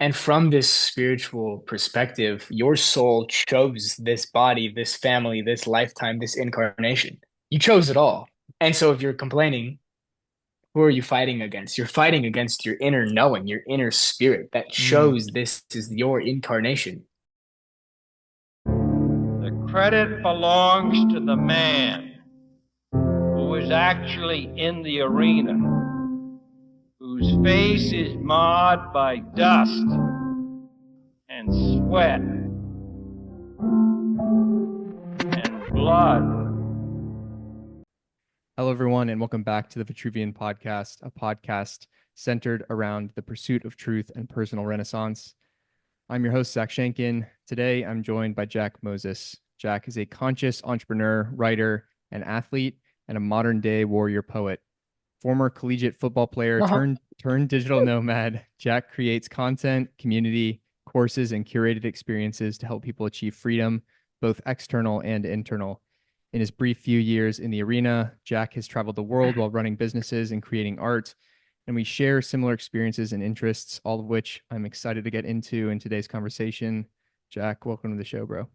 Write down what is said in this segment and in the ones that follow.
And from this spiritual perspective, your soul chose this body, this family, this lifetime, this incarnation. You chose it all. And so if you're complaining, who are you fighting against? You're fighting against your inner knowing, your inner spirit that Mm. shows this is your incarnation. The credit belongs to the man who is actually in the arena, whose face is marred by dust and sweat and blood. Hello, everyone, and welcome back to the Vitruvian Podcast, a podcast centered around the pursuit of truth and personal renaissance. I'm your host, Zach Shankin. Today, I'm joined by Jack Moses. Jack is a conscious entrepreneur, writer, and athlete, and a modern-day warrior poet. Former collegiate football player Uh-huh. turned digital nomad, Jack creates content, community, courses, and curated experiences to help people achieve freedom, both external and internal. In his brief few years in the arena, Jack has traveled the world while running businesses and creating art, and we share similar experiences and interests, all of which I'm excited to get into in today's conversation. Jack, welcome to the show, bro.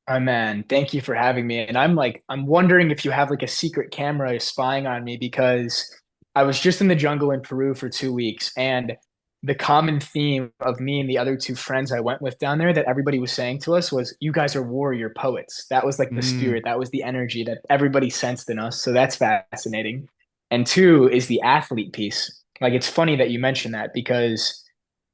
Oh man, thank you for having me. And I'm wondering if you have like a secret camera spying on me because I was just in the jungle in Peru for 2 weeks, and the common theme of me and the other two friends I went with down there that everybody was saying to us was, you guys are warrior poets. That was like the Mm, spirit, that was the energy that everybody sensed in us. So that's fascinating. And two is the athlete piece. Like it's funny that you mentioned that because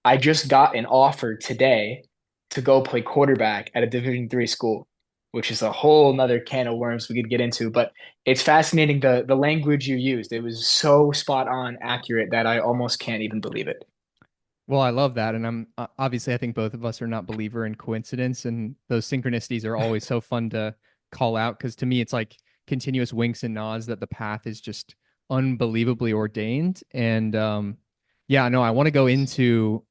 I just got an offer today to go play quarterback at a Division 3 school, which is a whole nother can of worms we could get into. But it's fascinating the language you used. It was so spot on accurate that I almost can't even believe it. well, I love that. And I'm obviously, I think both of us are not believer in coincidence, and those synchronicities are always so fun to call out because to me, it's like continuous winks and nods that the path is just unbelievably ordained. And yeah, no, I want to go into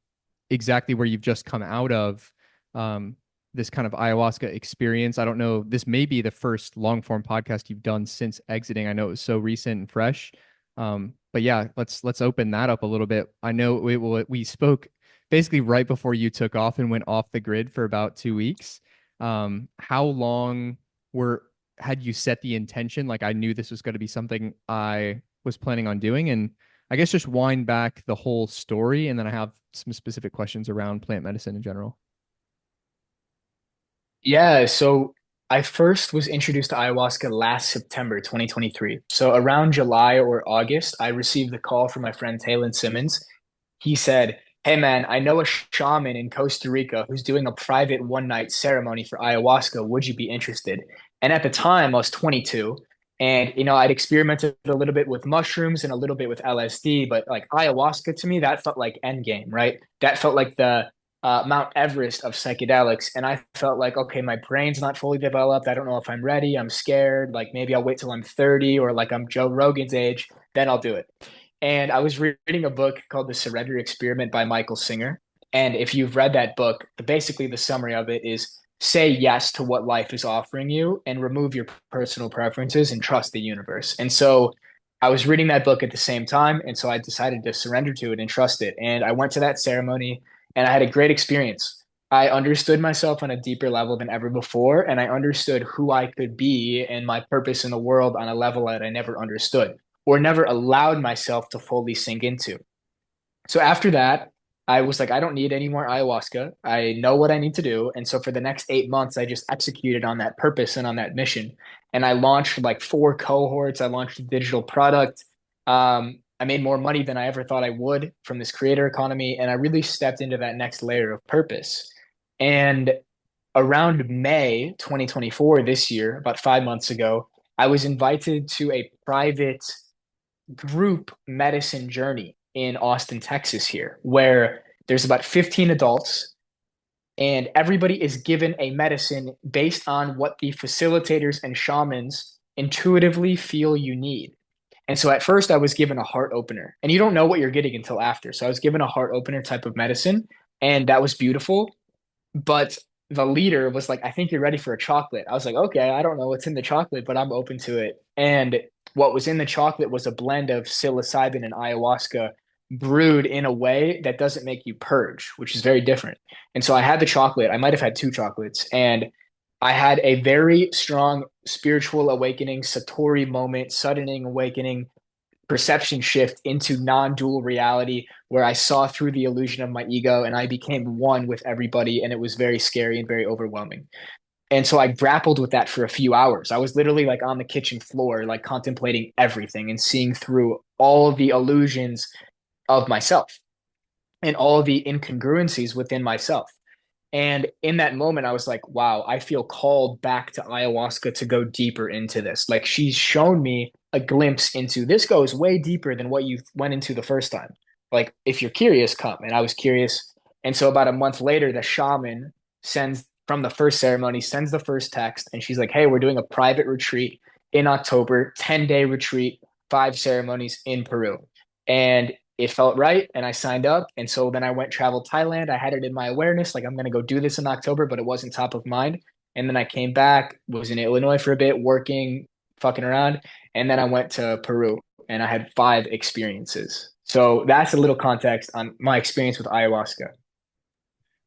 exactly where you've just come out of um, this kind of ayahuasca experience. I don't know. This may be the first long form podcast you've done since exiting. I know it was so recent and fresh. But yeah, let's open that up a little bit. I know we spoke basically right before you took off and went off the grid for about 2 weeks. How long were had you set the intention? Like I knew this was going to be something I was planning on doing, and I guess just wind back the whole story, and then I have some specific questions around plant medicine in general. Yeah, so I first was introduced to ayahuasca last September 2023. So around July or August, I received the call from my friend Taylor Simmons. He said, "Hey man, I know a shaman in Costa Rica who's doing a private one night ceremony for ayahuasca. Would you be interested?" And at the time, I was 22. And, I'd experimented a little bit with mushrooms and a little bit with LSD, but like ayahuasca to me, that felt like endgame, right? That felt like the Mount Everest of psychedelics. And I felt like, okay, my brain's not fully developed. I don't know if I'm ready. I'm scared. Like maybe I'll wait till I'm 30 or like I'm Joe Rogan's age, then I'll do it. And I was reading a book called The Surrender Experiment by Michael Singer. And if you've read that book, basically the summary of it is say yes to what life is offering you and remove your personal preferences and trust the universe. And so I was reading that book at the same time. And so I decided to surrender to it and trust it. And I went to that ceremony and I had a great experience. I understood myself on a deeper level than ever before, and I understood who I could be and my purpose in the world on a level that I never understood or never allowed myself to fully sink into. So after that, I was like, I don't need any more ayahuasca. I know what I need to do. And so for the next 8 months, I just executed on that purpose and on that mission. And I launched like 4 cohorts. I launched a digital product. I made more money than I ever thought I would from this creator economy. And I really stepped into that next layer of purpose. And around May 2024, this year, about 5 months ago, I was invited to a private group medicine journey in Austin, Texas, here, where there's about 15 adults and everybody is given a medicine based on what the facilitators and shamans intuitively feel you need. And so at first I was given a heart opener, and you don't know what you're getting until after. So I was given a heart opener type of medicine, and that was beautiful. But the leader was like, I think you're ready for a chocolate. I was like, okay, I don't know what's in the chocolate, but I'm open to it. And what was in the chocolate was a blend of psilocybin and ayahuasca brewed in a way that doesn't make you purge, which is very different. And so I had the chocolate. I might have had two chocolates, and I had a very strong spiritual awakening, Satori moment, suddening awakening, perception shift into non-dual reality where I saw through the illusion of my ego and I became one with everybody. And it was very scary and very overwhelming. And so I grappled with that for a few hours. I was literally like on the kitchen floor, like contemplating everything and seeing through all of the illusions of myself and all of the incongruencies within myself. And in that moment, I was like, wow, I feel called back to ayahuasca to go deeper into this. Like she's shown me a glimpse into this goes way deeper than what you went into the first time. Like, if you're curious, come. And I was curious. And so about a month later, the shaman sends from the first ceremony, sends the first text, and she's like, hey, we're doing a private retreat in October, 10-day retreat, 5 ceremonies in Peru. And it felt right and I signed up. And so then I went travel Thailand. I had it in my awareness, like I'm going to go do this in October, but it wasn't top of mind. And then I came back, was in Illinois for a bit, working, fucking around. And then I went to Peru and I had 5 experiences. So that's a little context on my experience with ayahuasca.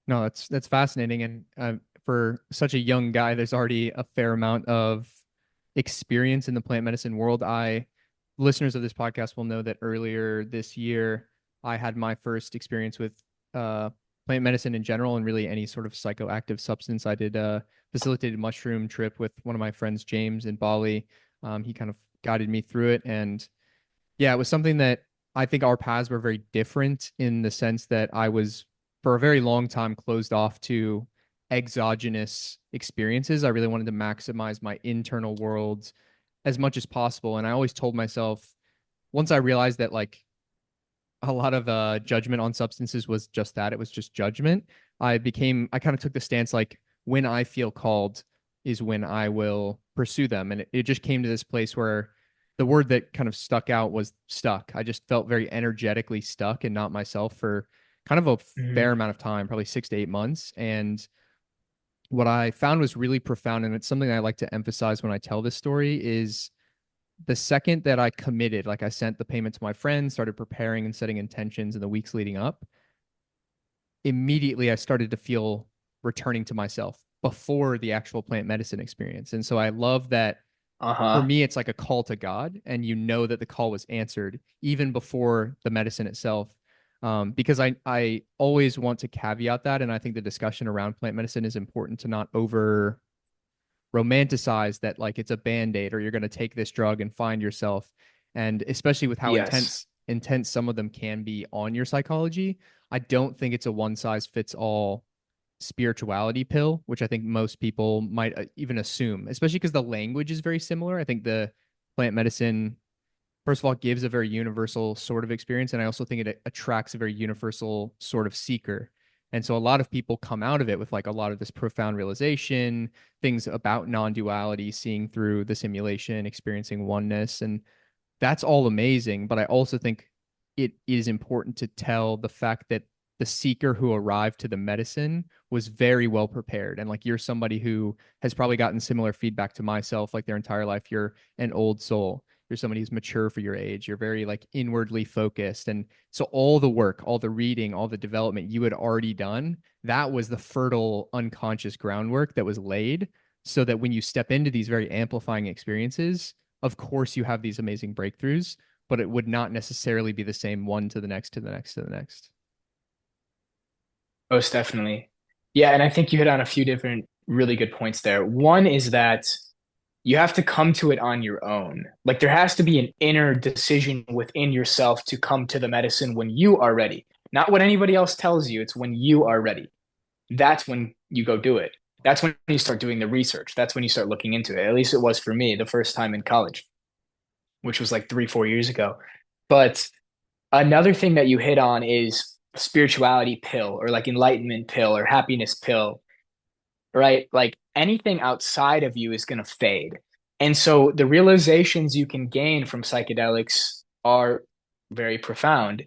No, that's fascinating. And for such a young guy, there's already a fair amount of experience in the plant medicine world. Listeners of this podcast will know that earlier this year, I had my first experience with plant medicine in general and really any sort of psychoactive substance. I did a facilitated mushroom trip with one of my friends, James, in Bali. He kind of guided me through it. And yeah, it was something that I think our paths were very different in the sense that I was, for a very long time, closed off to exogenous experiences. I really wanted to maximize my internal world as much as possible. And I always told myself, once I realized that like a lot of judgment on substances was just that, it was just judgment. I kind of took the stance like when I feel called is when I will pursue them. And it just came to this place where the word that kind of stuck out was stuck. I just felt very energetically stuck and not myself for kind of a fair Mm-hmm. amount of time, probably 6 to 8 months. And what I found was really profound, and it's something I like to emphasize when I tell this story, is the second that I committed, like I sent the payment to my friends, started preparing and setting intentions in the weeks leading up, immediately I started to feel returning to myself before the actual plant medicine experience. And so I love that for Uh-huh. me, it's like a call to God, and you know that the call was answered even before the medicine itself. Because I always want to caveat that, and I think the discussion around plant medicine is important to not over romanticize that like it's a band-aid or you're going to take this drug and find yourself. And especially with how Yes. intense some of them can be on your psychology, I don't think it's a one size fits all spirituality pill, which I think most people might even assume, especially because the language is very similar. I think the plant medicine, first of all, gives a very universal sort of experience. And I also think it attracts a very universal sort of seeker. And so a lot of people come out of it with like a lot of this profound realization, things about non duality, seeing through the simulation, experiencing oneness. And that's all amazing. But I also think it is important to tell the fact that the seeker who arrived to the medicine was very well prepared. And like you're somebody who has probably gotten similar feedback to myself, like their entire life. You're an old soul. You're somebody who's mature for your age. You're very like inwardly focused. And so all the work, all the reading, all the development you had already done, that was the fertile unconscious groundwork that was laid so that when you step into these very amplifying experiences, of course you have these amazing breakthroughs, but it would not necessarily be the same one to the next, to the next, to the next. Most definitely. Yeah, and I think you hit on a few different really good points there. One is that you have to come to it on your own. Like there has to be an inner decision within yourself to come to the medicine when you are ready. Not what anybody else tells you, it's when you are ready. That's when you go do it. That's when you start doing the research. That's when you start looking into it. At least it was for me the first time in college, which was like 3, 4 years ago. But another thing that you hit on is spirituality pill or like enlightenment pill or happiness pill, right? Like anything outside of you is going to fade. And so the realizations you can gain from psychedelics are very profound.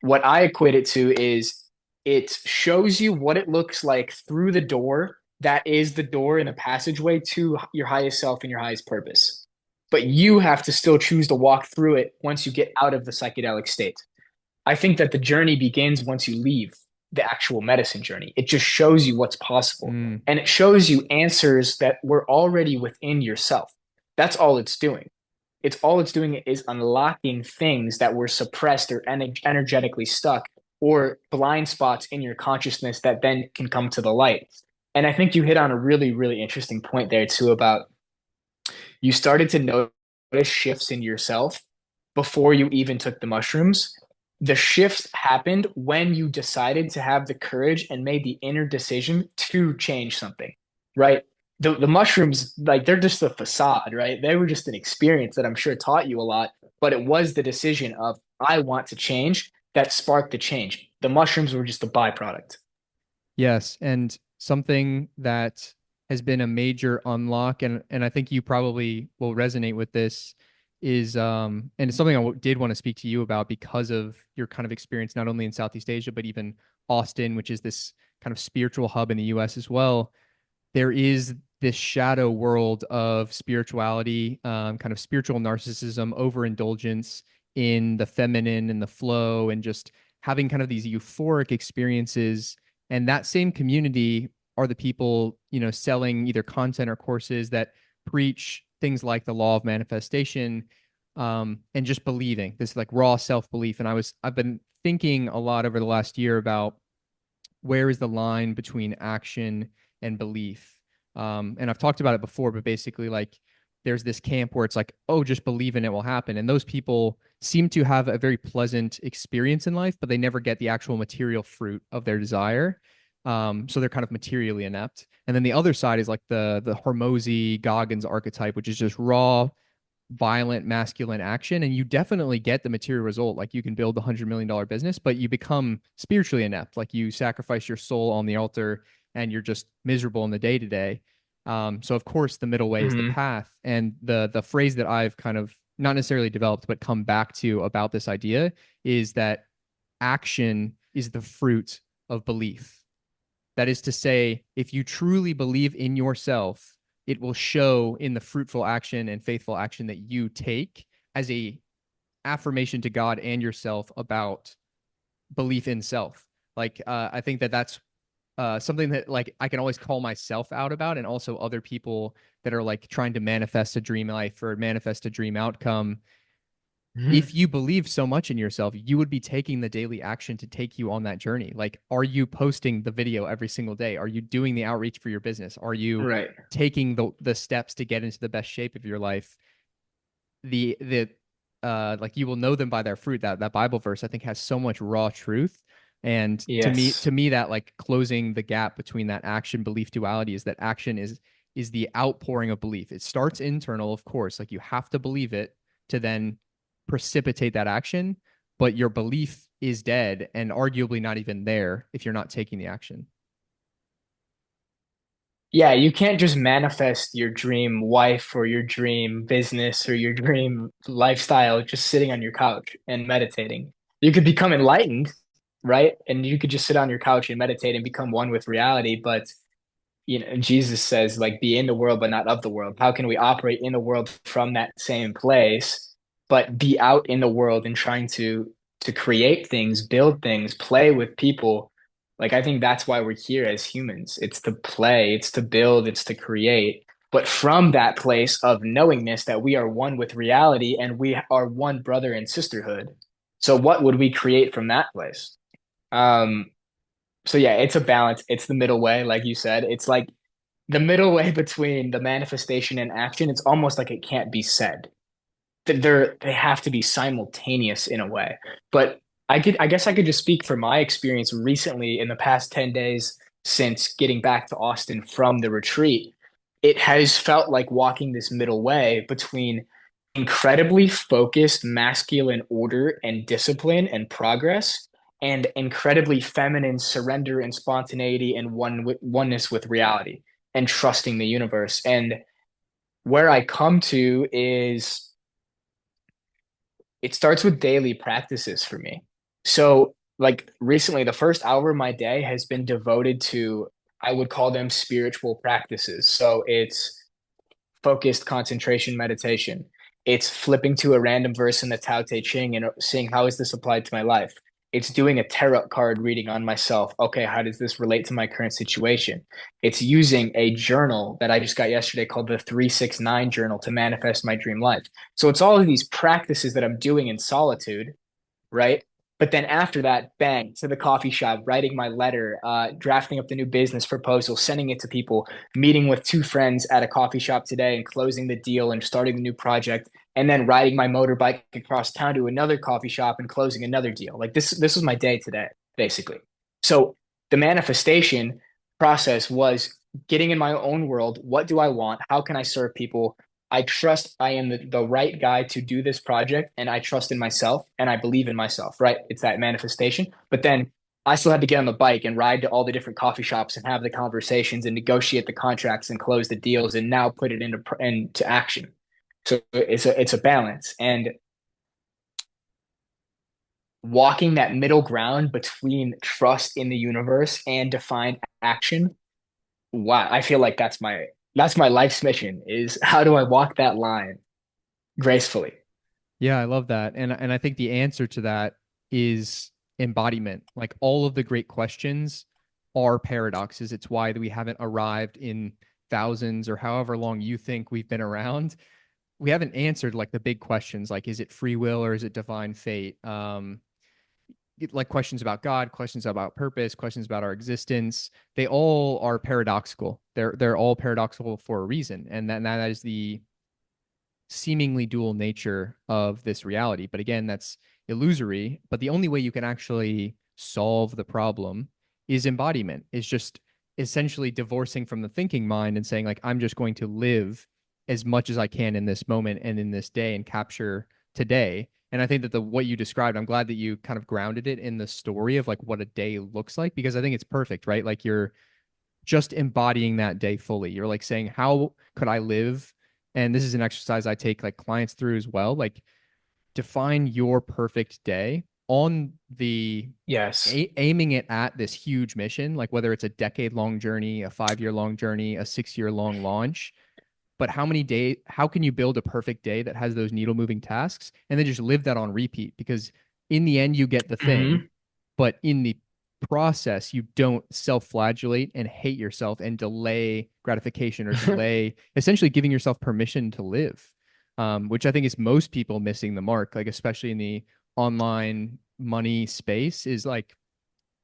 What I equate it to is it shows you what it looks like through the door that is the door in the passageway to your highest self and your highest purpose. But you have to still choose to walk through it once you get out of the psychedelic state. I think that the journey begins once you leave the actual medicine journey. It just shows you what's possible. Mm, And it shows you answers that were already within yourself. That's all it's doing. It's doing is unlocking things that were suppressed or energetically stuck or blind spots in your consciousness that then can come to the light. And I think you hit on a really, really interesting point there too about you started to notice shifts in yourself before you even took the mushrooms. The shifts happened when you decided to have the courage and made the inner decision to change something, right? The mushrooms, like they're just a facade, right? They were just an experience that I'm sure taught you a lot, but it was the decision of I want to change that sparked the change. The mushrooms were just a byproduct. yes, and something that has been a major unlock, and I think you probably will resonate with this, is and it's something did want to speak to you about because of your kind of experience not only in Southeast Asia but even Austin, which is this kind of spiritual hub in the US as well. There is this shadow world of spirituality, kind of spiritual narcissism, overindulgence in the feminine and the flow, and just having kind of these euphoric experiences. And that same community are the people, selling either content or courses that preach things like the law of manifestation, and just believing this like raw self belief. And I've been thinking a lot over the last year about where is the line between action and belief. And I've talked about it before, but basically, like, there's this camp where it's like, oh, just believe in it will happen. And those people seem to have a very pleasant experience in life, but they never get the actual material fruit of their desire. So they're kind of materially inept. And then the other side is like the Hormozy Goggins archetype, which is just raw, violent, masculine action. And you definitely get the material result. Like you can build $100 million business, but you become spiritually inept. Like you sacrifice your soul on the altar and you're just miserable in the day to day. So of course the middle way is the Mm-hmm. path. And the phrase that I've kind of not necessarily developed, but come back to about this idea is that action is the fruit of belief. That is to say, if you truly believe in yourself, it will show in the fruitful action and faithful action that you take as a affirmation to God and yourself about belief in self. Like, I think that that's something that like I can always call myself out about, and also other people that are like trying to manifest a dream life or manifest a dream outcome. If you believe so much in yourself, you would be taking the daily action to take you on that journey. Like, are you posting the video every single day? Are you doing the outreach for your business? Are you Right. taking the steps to get into the best shape of your life? The like you will know them by their fruit. That Bible verse I think has so much raw truth. And Yes. to me, that like closing the gap between that action belief duality is that action is the outpouring of belief. It starts internal, of course, like you have to believe it to then precipitate that action, but your belief is dead and arguably not even there if you're not taking the action. Yeah, you can't just manifest your dream wife or your dream business or your dream lifestyle just sitting on your couch and meditating. You could become enlightened, right? And you could just sit on your couch and meditate and become one with reality. But, Jesus says, like, be in the world, but not of the world. How can we operate in the world from that same place, but be out in the world and trying to create things, build things, play with people? Like, I think that's why we're here as humans. It's to play, it's to build, it's to create. But from that place of knowingness that we are one with reality and we are one brother and sisterhood. So what would we create from that place? Um, so yeah, it's a balance. It's the middle way, like you said. It's like the middle way between the manifestation and action. It's almost like it can't be said. They have to be simultaneous in a way. But I guess I could just speak for my experience recently in the past 10 days since getting back to Austin from the retreat. It has felt like walking this middle way between incredibly focused masculine order and discipline and progress and incredibly feminine surrender and spontaneity and oneness with reality and trusting the universe. And where I come to is it starts with daily practices for me. So, like recently, the first hour of my day has been devoted to, I would call them spiritual practices. So, it's focused concentration meditation. It's flipping to a random verse in the Tao Te Ching and seeing how is this applied to my life. It's doing a tarot card reading on myself. Okay, how does this relate to my current situation? It's using a journal that I just got yesterday called the 369 journal to manifest my dream life. So it's all of these practices that I'm doing in solitude, right? But then after that, bang, to the coffee shop, writing my letter, drafting up the new business proposal, sending it to people, meeting with two friends at a coffee shop today and closing the deal and starting the new project, and then riding my motorbike across town to another coffee shop and closing another deal. Like this was my day today, basically. So the manifestation process was getting in my own world. What do I want? How can I serve people? I trust I am the right guy to do this project, and I trust in myself and I believe in myself, right? It's that manifestation. But then I still had to get on the bike and ride to all the different coffee shops and have the conversations and negotiate the contracts and close the deals and now put it into action. So it's a balance, and walking that middle ground between trust in the universe and defined action. Wow, I feel like that's my life's mission is how do I walk that line gracefully? Yeah, I love that. And I think the answer to that is embodiment. Like all of the great questions are paradoxes. It's why we haven't arrived in thousands or however long you think we've been around. We haven't answered like the big questions, like is it free will or is it divine fate? Like questions about God, questions about purpose, questions about our existence. They all are paradoxical. They're all paradoxical for a reason. And that is the seemingly dual nature of this reality. But again, that's illusory. But the only way you can actually solve the problem is embodiment, is just essentially divorcing from the thinking mind and saying, like, I'm just going to live as much as I can in this moment and in this day and capture today. And I think that the what you described, I'm glad that you kind of grounded it in the story of like what a day looks like, because I think it's perfect, right? Like you're just embodying that day fully. You're like saying, how could I live? And this is an exercise I take like clients through as well. Like define your perfect day on the Yes. aiming it at this huge mission, like whether it's a decade long journey, a 5 year long journey, a 6 year long launch. But how can you build a perfect day that has those needle moving tasks and then just live that on repeat? Because in the end, you get the thing, Hmm. but in the process, you don't self-flagellate and hate yourself and delay gratification or delay essentially giving yourself permission to live, which I think is most people missing the mark, like especially in the online money space, is like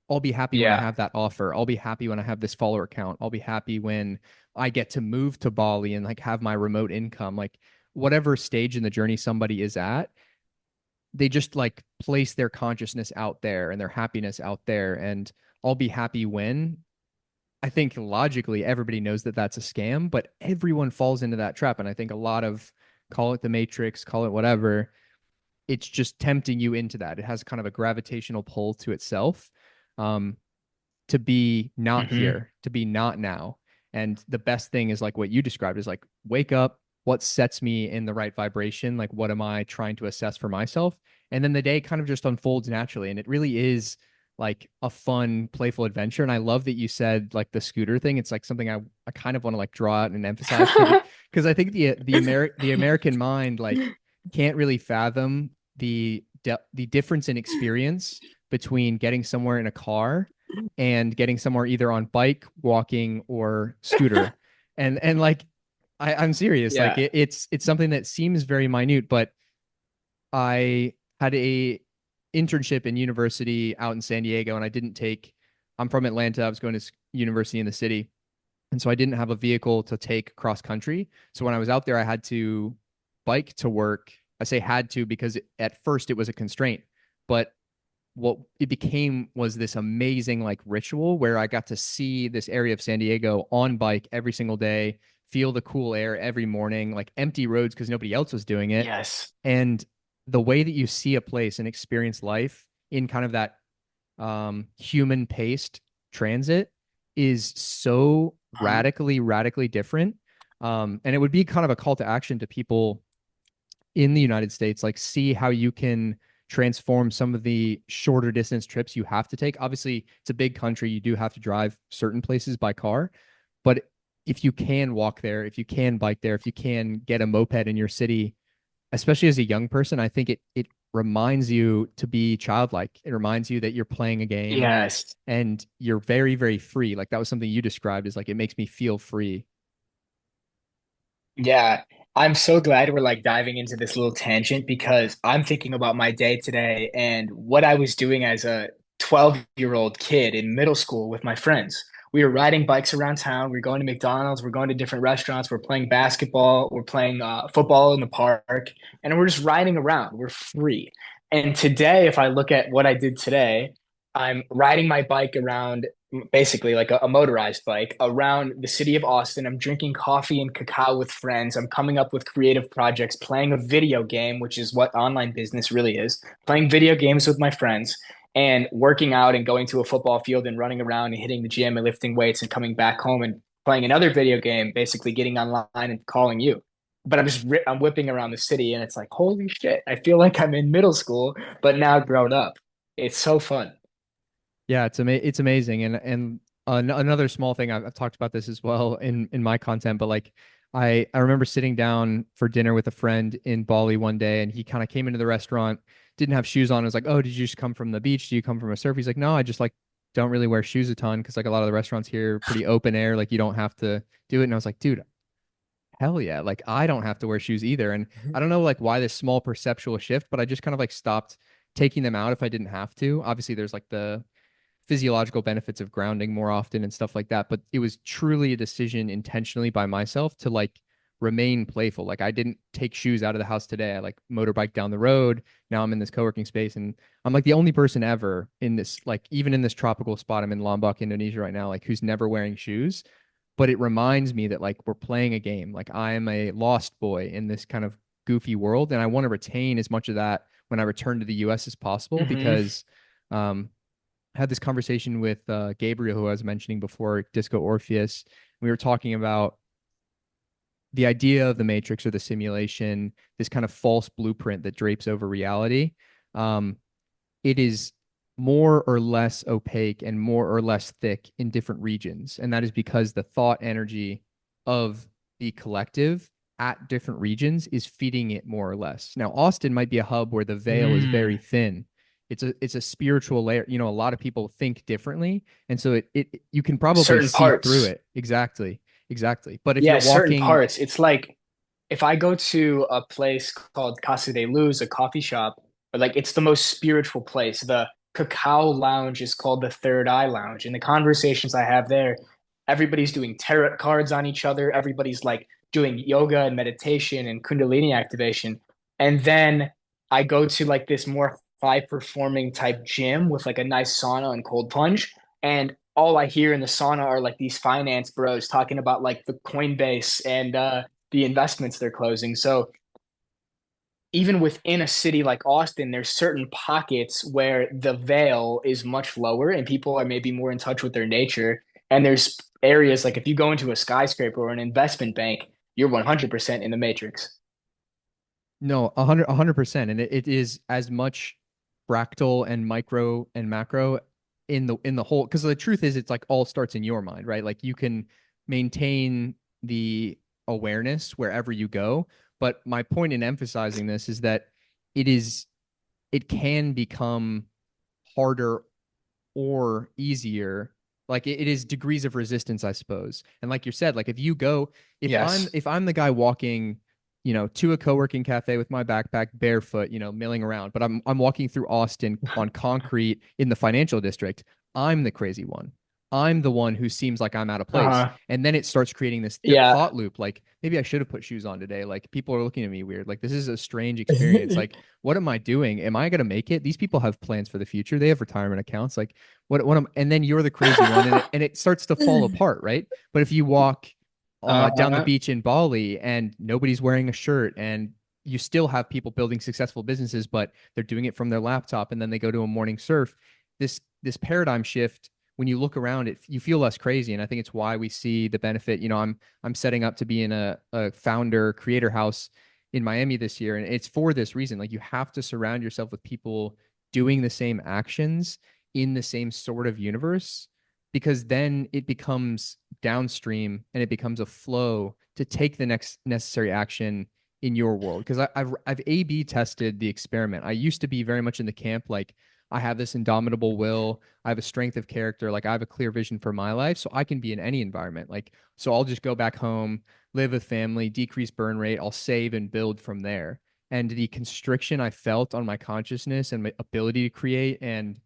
I'll be happy when I Yeah. have that offer. I'll be happy when I have this follower count. I'll be happy when I get to move to Bali and like have my remote income. Like whatever stage in the journey somebody is at, they just like place their consciousness out there and their happiness out there. And I'll be happy when I think logically everybody knows that that's a scam, but everyone falls into that trap. And I think a lot of call it the matrix, call it whatever, it's just tempting you into that. It has kind of a gravitational pull to itself. Um, to be not Hmm. here, to be not now. And the best thing is like what you described is like wake up, what sets me in the right vibration? Like what am I trying to assess for myself? And then the day kind of just unfolds naturally. And it really is like a fun, playful adventure. And I love that you said like the scooter thing. It's like something I kind of want to like draw out and emphasize because I think the American mind like can't really fathom the difference in experience between getting somewhere in a car and getting somewhere either on bike, walking, or scooter. And like I'm serious. Like Yeah. it's something that seems very minute, but I had a internship in university out in San Diego, and I didn't take. I'm from Atlanta. I was going to university in the city, and so I didn't have a vehicle to take cross country. So when I was out there, I had to bike to work. I say had to because at first it was a constraint, but what it became was this amazing like ritual where I got to see this area of San Diego on bike every single day, feel the cool air every morning, like empty roads because nobody else was doing it. Yes. And the way that you see a place and experience life in kind of that human paced transit is so Mhm. radically different. And it would be kind of a call to action to people in the United States, like see how you can transform some of the shorter distance trips you have to take. Obviously, it's a big country. You do have to drive certain places by car, but if you can walk there, if you can bike there, if you can get a moped in your city, especially as a young person, I think it reminds you to be childlike. It reminds you that you're playing a game Yes. and you're very, very free. Like that was something you described as like, it makes me feel free. Yeah, I'm so glad we're like diving into this little tangent because I'm thinking about my day today and what I was doing as a 12-year-old kid in middle school with my friends. We were riding bikes around town. We are going to McDonald's. We're going to different restaurants. We're playing basketball. We're playing football in the park, and we're just riding around. We're free. And today, if I look at what I did today, I'm riding my bike around basically like a motorized bike around the city of Austin. I'm drinking coffee and cacao with friends. I'm coming up with creative projects, playing a video game, which is what online business really is, playing video games with my friends and working out and going to a football field and running around and hitting the gym and lifting weights and coming back home and playing another video game, basically getting online and calling you. But I'm whipping around the city and it's like, holy shit, I feel like I'm in middle school, but now grown up. It's so fun. Yeah, it's amazing. And another small thing, I've talked about this as well in my content, but like I remember sitting down for dinner with a friend in Bali one day, and he kind of came into the restaurant, didn't have shoes on. I was like, "Oh, did you just come from the beach? Do you come from a surf?" He's like, "No, I just like don't really wear shoes a ton because like a lot of the restaurants here are pretty open air, like you don't have to do it." And I was like, "Dude, hell yeah. Like I don't have to wear shoes either." And I don't know like why this small perceptual shift, but I just kind of like stopped taking them out if I didn't have to. Obviously, there's like the physiological benefits of grounding more often and stuff like that. But it was truly a decision intentionally by myself to like remain playful. Like I didn't take shoes out of the house today. I like motorbike down the road. Now I'm in this co-working space and I'm like the only person ever in this, like even in this tropical spot, I'm in Lombok, Indonesia right now, like who's never wearing shoes. But it reminds me that like we're playing a game. Like I am a lost boy in this kind of goofy world. And I want to retain as much of that when I return to the US as possible Hmm. because um, had this conversation with Gabriel, who I was mentioning before, Disco Orpheus. We were talking about the idea of the matrix or the simulation, this kind of false blueprint that drapes over reality. Um, it is more or less opaque and more or less thick in different regions. And that is because the thought energy of the collective at different regions is feeding it more or less. Now, Austin might be a hub where the veil is very Mm. thin. It's a spiritual layer. You know, a lot of people think differently. And so it you can probably Certain see through parts. it. Exactly. Exactly. But if you're Yeah, certain walking, parts. It's like if I go to a place called Casa de Luz, a coffee shop, but like it's the most spiritual place. The cacao lounge is called the Third Eye Lounge. And the conversations I have there, everybody's doing tarot cards on each other. Everybody's like doing yoga and meditation and Kundalini activation. And then I go to like this more high performing type gym with like a nice sauna and cold plunge. And all I hear in the sauna are like these finance bros talking about like the Coinbase and the investments they're closing. So even within a city like Austin, there's certain pockets where the veil is much lower and people are maybe more in touch with their nature. And there's areas like if you go into a skyscraper or an investment bank, you're 100% in the matrix. no, 100%. And it is as much fractal and micro and macro in the whole, because the truth is it's like all starts in your mind, right? Like you can maintain the awareness wherever you go. But my point in emphasizing this is that it is it can become harder or easier. Like it is degrees of resistance, I suppose. And like you said, like if you go, Yes. if I'm the guy walking, to a co-working cafe with my backpack barefoot, milling around, but I'm walking through Austin on concrete in the financial district, I'm the crazy one. I'm the one who seems like I'm out of place. Uh-huh. And then it starts creating this Yeah. thought loop. Like maybe I should have put shoes on today. Like people are looking at me weird. Like this is a strange experience. Like what am I doing? Am I going to make it? These people have plans for the future. They have retirement accounts. Like what am, and then you're the crazy one and it starts to fall apart, right? But if you walk down the Uh-huh. beach in Bali and nobody's wearing a shirt and you still have people building successful businesses, but they're doing it from their laptop and then they go to a morning surf. This paradigm shift, when you look around it, you feel less crazy. And I think it's why we see the benefit. I'm setting up to be in a founder creator house in Miami this year. And it's for this reason. Like you have to surround yourself with people doing the same actions in the same sort of universe because then it becomes downstream and it becomes a flow to take the next necessary action in your world? Because I've A/B tested the experiment. I used to be very much in the camp like I have this indomitable will, I have a strength of character, like I have a clear vision for my life, so I can be in any environment. Like so I'll just go back home, live with family, decrease burn rate, I'll save and build from there. And the constriction I felt on my consciousness and my ability to create and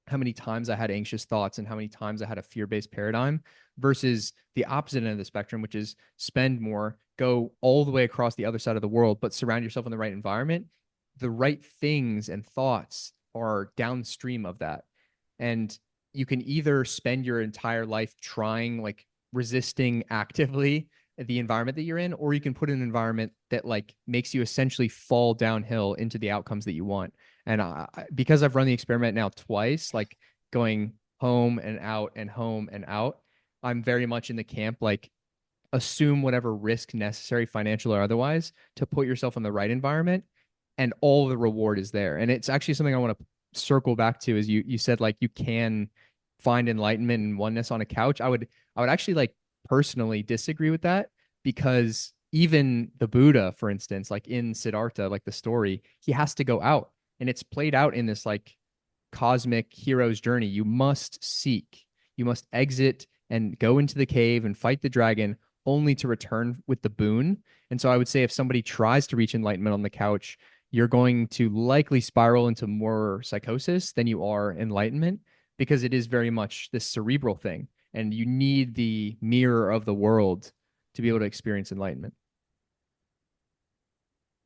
how many times I had anxious thoughts and how many times I had a fear-based paradigm versus the opposite end of the spectrum, which is spend more, go all the way across the other side of the world, but surround yourself in the right environment. The right things and thoughts are downstream of that. And you can either spend your entire life trying, like resisting actively the environment that you're in, or you can put an environment that like makes you essentially fall downhill into the outcomes that you want. And because I've run the experiment now twice, like going home and out and home and out, I'm very much in the camp like assume whatever risk necessary, financial or otherwise, to put yourself in the right environment, and all the reward is there. And it's actually something I want to circle back to. Is you said like you can find enlightenment and oneness on a couch. I would actually like personally disagree with that because even the Buddha, for instance, like in Siddhartha, like the story, he has to go out and it's played out in this like cosmic hero's journey. You must seek, you must exit and go into the cave and fight the dragon only to return with the boon. And so I would say if somebody tries to reach enlightenment on the couch, you're going to likely spiral into more psychosis than you are enlightenment because it is very much this cerebral thing. And you need the mirror of the world to be able to experience enlightenment.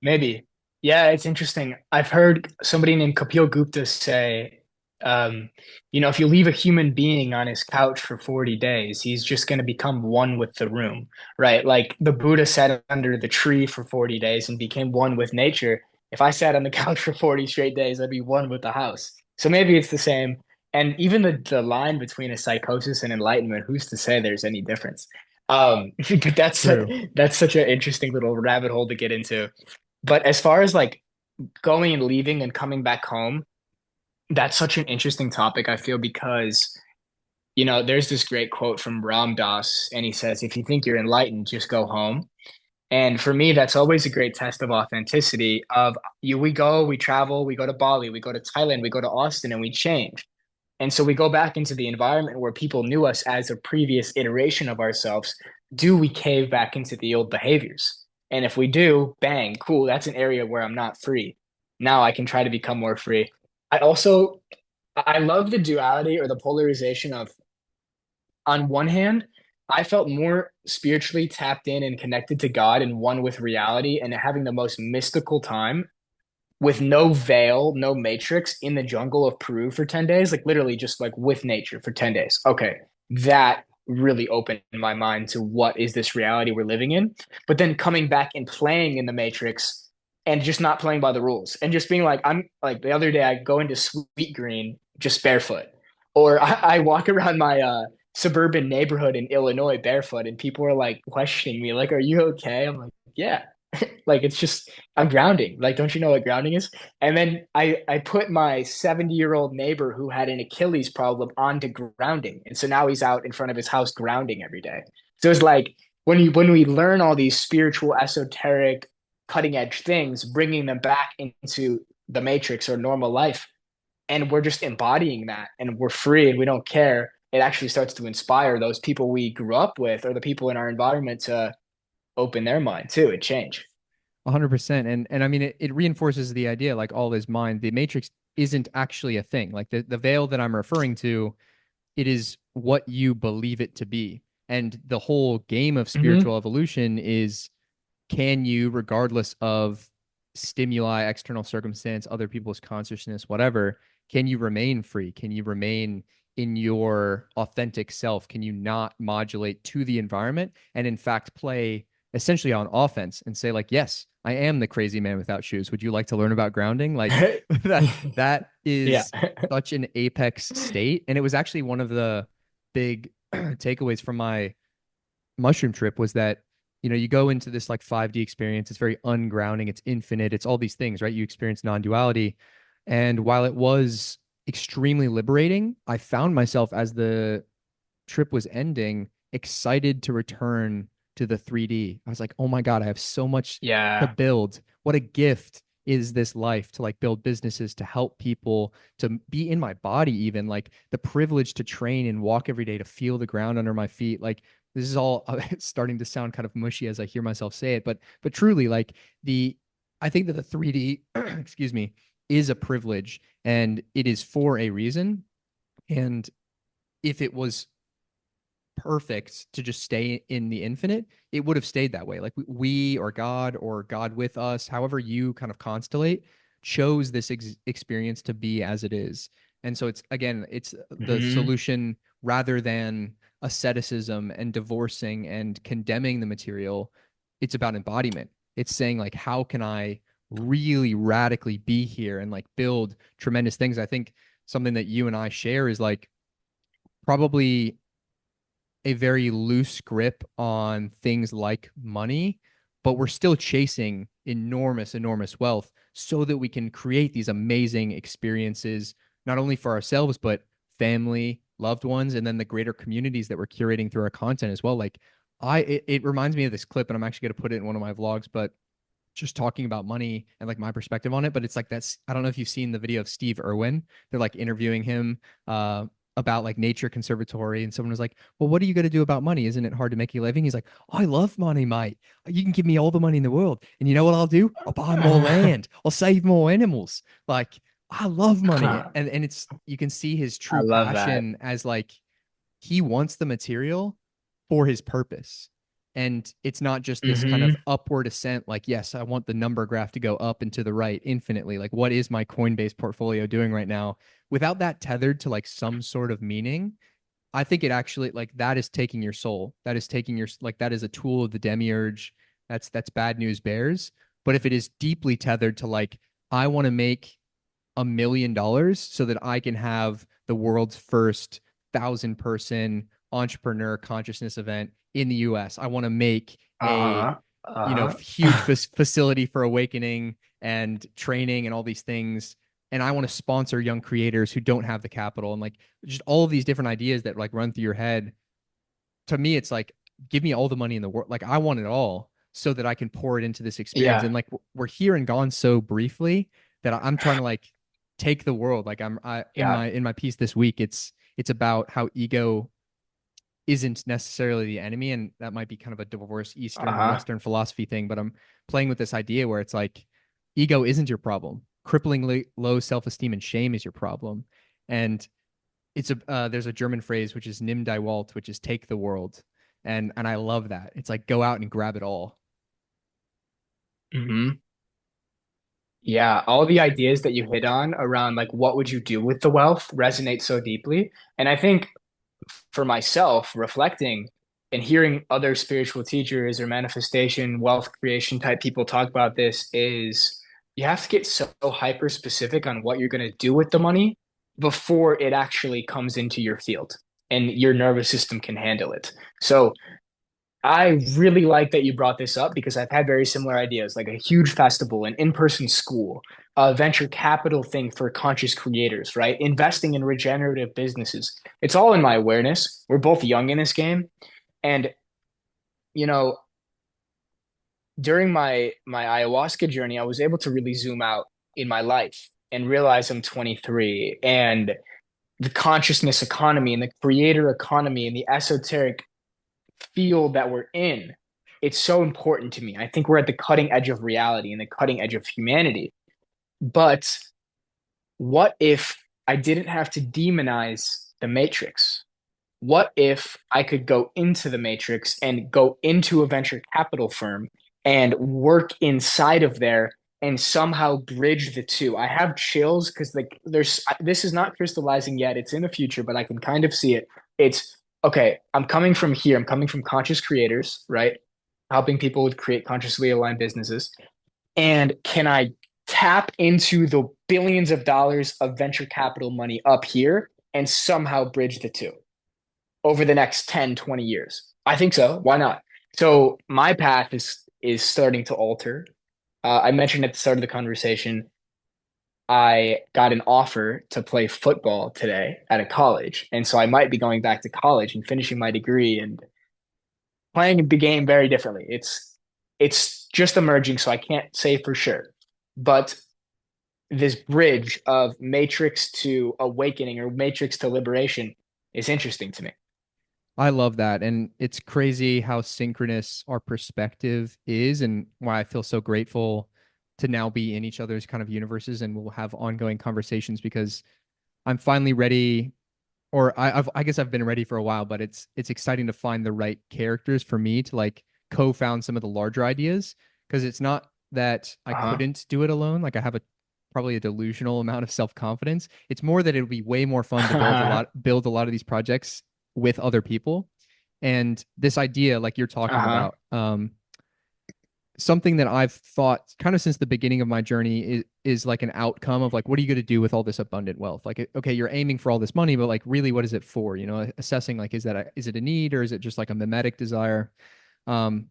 Maybe. Yeah, it's interesting. I've heard somebody named Kapil Gupta say, um, if you leave a human being on his couch for 40 days, he's just going to become one with the room, right? Like the Buddha sat under the tree for 40 days and became one with nature. If I sat on the couch for 40 straight days, I'd be one with the house. So maybe it's the same. And even the line between a psychosis and enlightenment, who's to say there's any difference? But True. that's such an interesting little rabbit hole to get into. But as far as like going and leaving and coming back home, that's such an interesting topic, I feel, because, there's this great quote from Ram Dass, and he says, if you think you're enlightened, just go home. And for me, that's always a great test of authenticity of we travel, we go to Bali, we go to Thailand, we go to Austin, and we change. And so we go back into the environment where people knew us as a previous iteration of ourselves. Do we cave back into the old behaviors? And if we do, bang, cool, that's an area where I'm not free. Now I can try to become more free. I love the duality or the polarization of, on one hand, I felt more spiritually tapped in and connected to God and one with reality and having the most mystical time with no veil, no matrix in the jungle of Peru for 10 days, like literally just like with nature for 10 days. Okay, that really opened my mind to what is this reality we're living in. But then coming back and playing in the matrix and just not playing by the rules and just being like, I'm like the other day, I go into Sweet Green just barefoot, or I walk around my suburban neighborhood in Illinois barefoot, and people are like questioning me, like, "Are you okay?" I'm like, "Yeah." Like it's just I'm grounding. Like, don't you know what grounding is? And then I put my 70-year-old neighbor who had an Achilles problem onto grounding. And so now he's out in front of his house grounding every day. So it's like when we learn all these spiritual, esoteric, cutting edge things, bringing them back into the matrix or normal life, and we're just embodying that and we're free and we don't care, it actually starts to inspire those people we grew up with or the people in our environment to open their mind too and change. 100%. And I mean it reinforces the idea like all is mind. The matrix isn't actually a thing. Like the veil that I'm referring to, it is what you believe it to be. And the whole game of Hmm. spiritual evolution is can you, regardless of stimuli, external circumstance, other people's consciousness, whatever, can you remain free? Can you remain in your authentic self? Can you not modulate to the environment and, in fact, play essentially on offense and say, like, yes, I am the crazy man without shoes. Would you like to learn about grounding? Like that Yeah. is such an apex state. And it was actually one of the big takeaways from my mushroom trip was that you go into this like 5D experience, it's very ungrounding, it's infinite, it's all these things, right? You experience non-duality. And while it was extremely liberating, I found myself as the trip was ending excited to return to the 3D. I was like, oh my God, I have so much to Yeah. build. What a gift is this life to like build businesses, to help people, to be in my body, even like the privilege to train and walk every day, to feel the ground under my feet. Like this is all it's starting to sound kind of mushy as I hear myself say it, but truly like the I think that the 3D excuse me is a privilege and it is for a reason. And if it was perfect to just stay in the infinite, it would have stayed that way. Like we or God with us, however you kind of constellate, chose this experience to be as it is. And so it's again, it's the Hmm. solution rather than asceticism and divorcing and condemning the material. It's about embodiment. It's saying like, how can I really radically be here and like build tremendous things? I think something that you and I share is like probably a very loose grip on things like money, but we're still chasing enormous, enormous wealth so that we can create these amazing experiences, not only for ourselves, but family, loved ones, and then the greater communities that we're curating through our content as well. Like it reminds me of this clip, and I'm actually going to put it in one of my vlogs, but just talking about money and like my perspective on it. But it's like that's I don't know if you've seen the video of Steve Irwin. They're like interviewing him about like nature conservatory, and someone was like, "Well, what are you going to do about money? Isn't it hard to make a living?" He's like, "I love money, mate. You can give me all the money in the world, and you know what I'll do? I'll buy more land. I'll save more animals. Like I love money." And it's you can see his I true love that. passion as like he wants the material for his purpose. And it's not just this kind of Hmm. upward ascent, like, yes, I want the number graph to go up and to the right infinitely. Like, what is my Coinbase portfolio doing right now? Without that tethered to like some sort of meaning, I think it actually like that is taking your soul. That is taking your like that is a tool of the demiurge. That's bad news bears. But if it is deeply tethered to like, I want to make $1 million so that I can have the world's first 1,000 person entrepreneur consciousness event in the US. I want to make a Uh-huh. huge Uh-huh. facility for awakening and training and all these things. And I want to sponsor young creators who don't have the capital and like just all of these different ideas that like run through your head. To me, it's like, give me all the money in the world. Like I want it all so that I can pour it into this experience. Yeah. And like we're here and gone so briefly that I'm trying to like take the world. Like Yeah. in my piece this week, it's about how ego isn't necessarily the enemy, and that might be kind of a divorce Eastern Uh-huh. Western philosophy thing. But I'm playing with this idea where it's like ego isn't your problem. Cripplingly low self esteem and shame is your problem. And it's a there's a German phrase which is "Nimm die Welt," which is take the world, and I love that. It's like go out and grab it all. Hmm. Yeah, all the ideas that you hit on around like what would you do with the wealth resonate so deeply. And I think for myself, reflecting and hearing other spiritual teachers or manifestation, wealth creation type people talk about this is you have to get so hyper specific on what you're going to do with the money before it actually comes into your field and your nervous system can handle it. So I really like that you brought this up because I've had very similar ideas, like a huge festival, an in-person school, a venture capital thing for conscious creators, right? Investing in regenerative businesses. It's all in my awareness. We're both young in this game. And, you know, during my ayahuasca journey, I was able to really zoom out in my life and realize I'm 23 and the consciousness economy and the creator economy and the esoteric field that we're in, it's so important to me. I think we're at the cutting edge of reality and the cutting edge of humanity. But what if I didn't have to demonize the Matrix? What if I could go into the Matrix and go into a venture capital firm and work inside of there and somehow bridge the two? I have chills because like there's this is not crystallizing yet. It's in the future, but I can kind of see it. It's okay. I'm coming from here. I'm coming from conscious creators, right? Helping people with create consciously aligned businesses. And can I tap into the billions of dollars of venture capital money up here and somehow bridge the two over the next 10, 20 years? I think so. Why not? So my path is starting to alter. I mentioned at the start of the conversation, I got an offer to play football today at a college. And so I might be going back to college and finishing my degree. And playing the game very differently. It's just emerging, so I can't say for sure. But this bridge of Matrix to awakening or Matrix to liberation is interesting to me. I love that. And it's crazy how synchronous our perspective is and why I feel so grateful to now be in each other's kind of universes and we'll have ongoing conversations because I'm finally ready, or I guess I've been ready for a while, but it's exciting to find the right characters for me to like co-found some of the larger ideas because it's not that I Uh-huh. couldn't do it alone. Like I have a probably a delusional amount of self-confidence. It's more that it would be way more fun to build a lot of these projects with other people. And this idea, like you're talking Uh-huh. about, something that I've thought kind of since the beginning of my journey is like an outcome of like, what are you going to do with all this abundant wealth? Like, okay, you're aiming for all this money, but like, really, what is it for? You know, assessing like, is it a need or is it just like a mimetic desire? Um,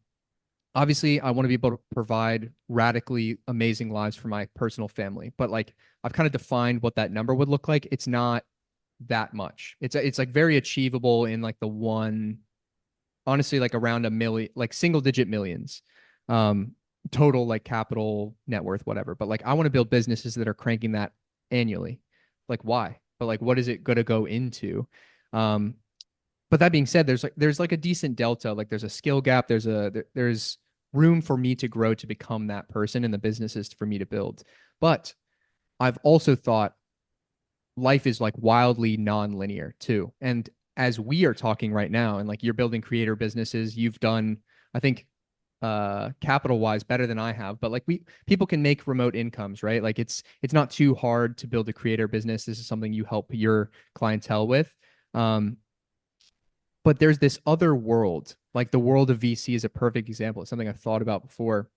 Obviously, I want to be able to provide radically amazing lives for my personal family, but like, I've kind of defined what that number would look like. It's not that much. It's like very achievable in like the one, honestly, like around a million, like single digit millions, um, total like capital net worth, whatever. But like I want to build businesses that are cranking that annually. Like why? But like what is it going to go into? Um, but that being said, there's like a decent delta. Like there's a skill gap. There's room for me to grow to become that person and the businesses for me to build. But I've also thought life is like wildly non-linear too. And as we are talking right now, and like you're building creator businesses, you've done, I think, capital wise better than I have, but like we people can make remote incomes, right? Like it's not too hard to build a creator business. This is something you help your clientele with. Um, but there's this other world, like the world of VC is a perfect example. It's something I've thought about before.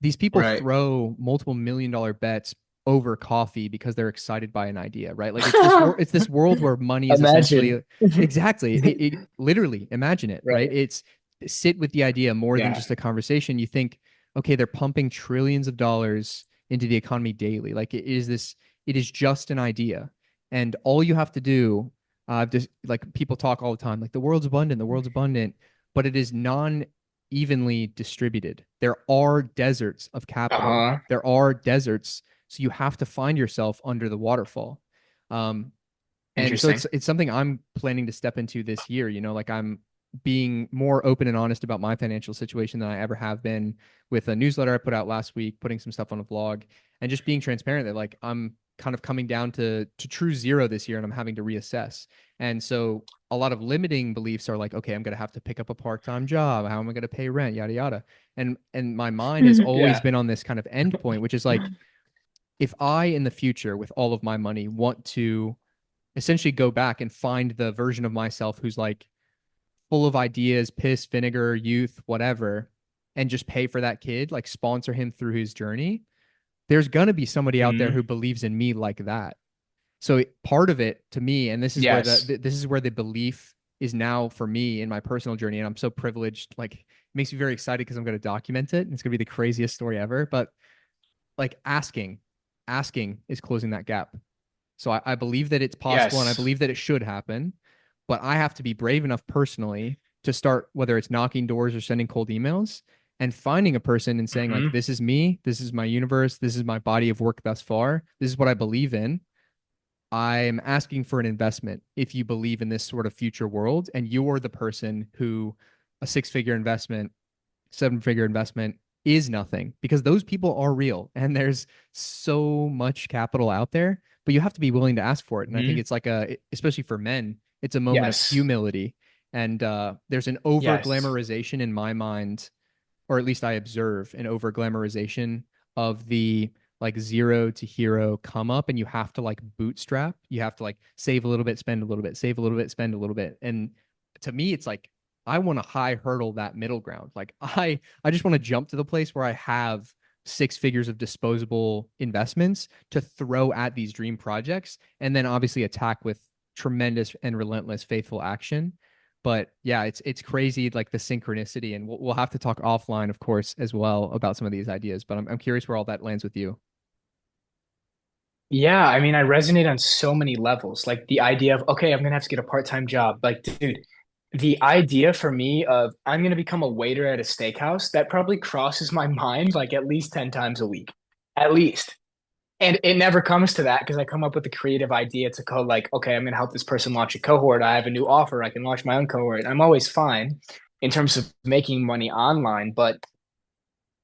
These people Right. throw multiple million-dollar bets over coffee because they're excited by an idea, right? Like it's this world where money is Imagine. essentially exactly it literally imagine it, right? Right. It's sit with the idea more than Yeah. just a conversation. You think, okay, they're pumping trillions of dollars into the economy daily. Like it is just an idea. And all you have to do, just like people talk all the time, like the world's abundant, but it is non evenly distributed. There are deserts of capital. Uh-huh. There are deserts, so you have to find yourself under the waterfall. Um, and so Interesting. it's something I'm planning to step into this year. You know, like I'm being more open and honest about my financial situation than I ever have been with a newsletter I put out last week, putting some stuff on a vlog, and just being transparent that like I'm kind of coming down to true zero this year and I'm having to reassess. And so a lot of limiting beliefs are like, okay, I'm gonna have to pick up a part-time job. How am I gonna pay rent? Yada yada. And my mind has always Yeah. been on this kind of end point, which is like, if I in the future with all of my money want to essentially go back and find the version of myself who's like full of ideas, piss, vinegar, youth, whatever, and just pay for that kid, like sponsor him through his journey, there's going to be somebody out there Mhm. who believes in me like that. So part of it to me, and this is where Yes. this is where the belief is now for me in my personal journey, and I'm so privileged. Like it makes me very excited because I'm going to document it. And it's going to be the craziest story ever. But like asking is closing that gap. So I believe that it's possible and I Yes. believe that it should happen, but I have to be brave enough personally to start, whether it's knocking doors or sending cold emails and finding a person and saying, like, Hmm. this is me, this is my universe, this is my body of work thus far, this is what I believe in. I'm asking for an investment if you believe in this sort of future world and you're the person who a six-figure investment, seven-figure investment is nothing because those people are real and there's so much capital out there, but you have to be willing to ask for it. And I think Hmm. it's like especially for men, it's a moment of Yes. humility. And there's an over Yes. glamorization in my mind, or at least I observe an over glamorization of the like zero to hero come up, and you have to like bootstrap. You have to like save a little bit, spend a little bit, save a little bit, spend a little bit. And to me, it's like I want to high hurdle that middle ground. Like I just want to jump to the place where I have six figures of disposable investments to throw at these dream projects, and then obviously attack with tremendous and relentless faithful action. But yeah, it's crazy like the synchronicity, and we'll have to talk offline, of course, as well about some of these ideas. But I'm curious where all that lands with you. Yeah, I mean, I resonate on so many levels. Like the idea of, okay, I'm gonna have to get a part-time job. Like, dude, the idea for me of I'm going to become a waiter at a steakhouse, that probably crosses my mind like at least 10 times a week, at least. And it never comes to that because I come up with a creative idea to go like, okay, I'm going to help this person launch a cohort. I have a new offer. I can launch my own cohort. I'm always fine in terms of making money online. But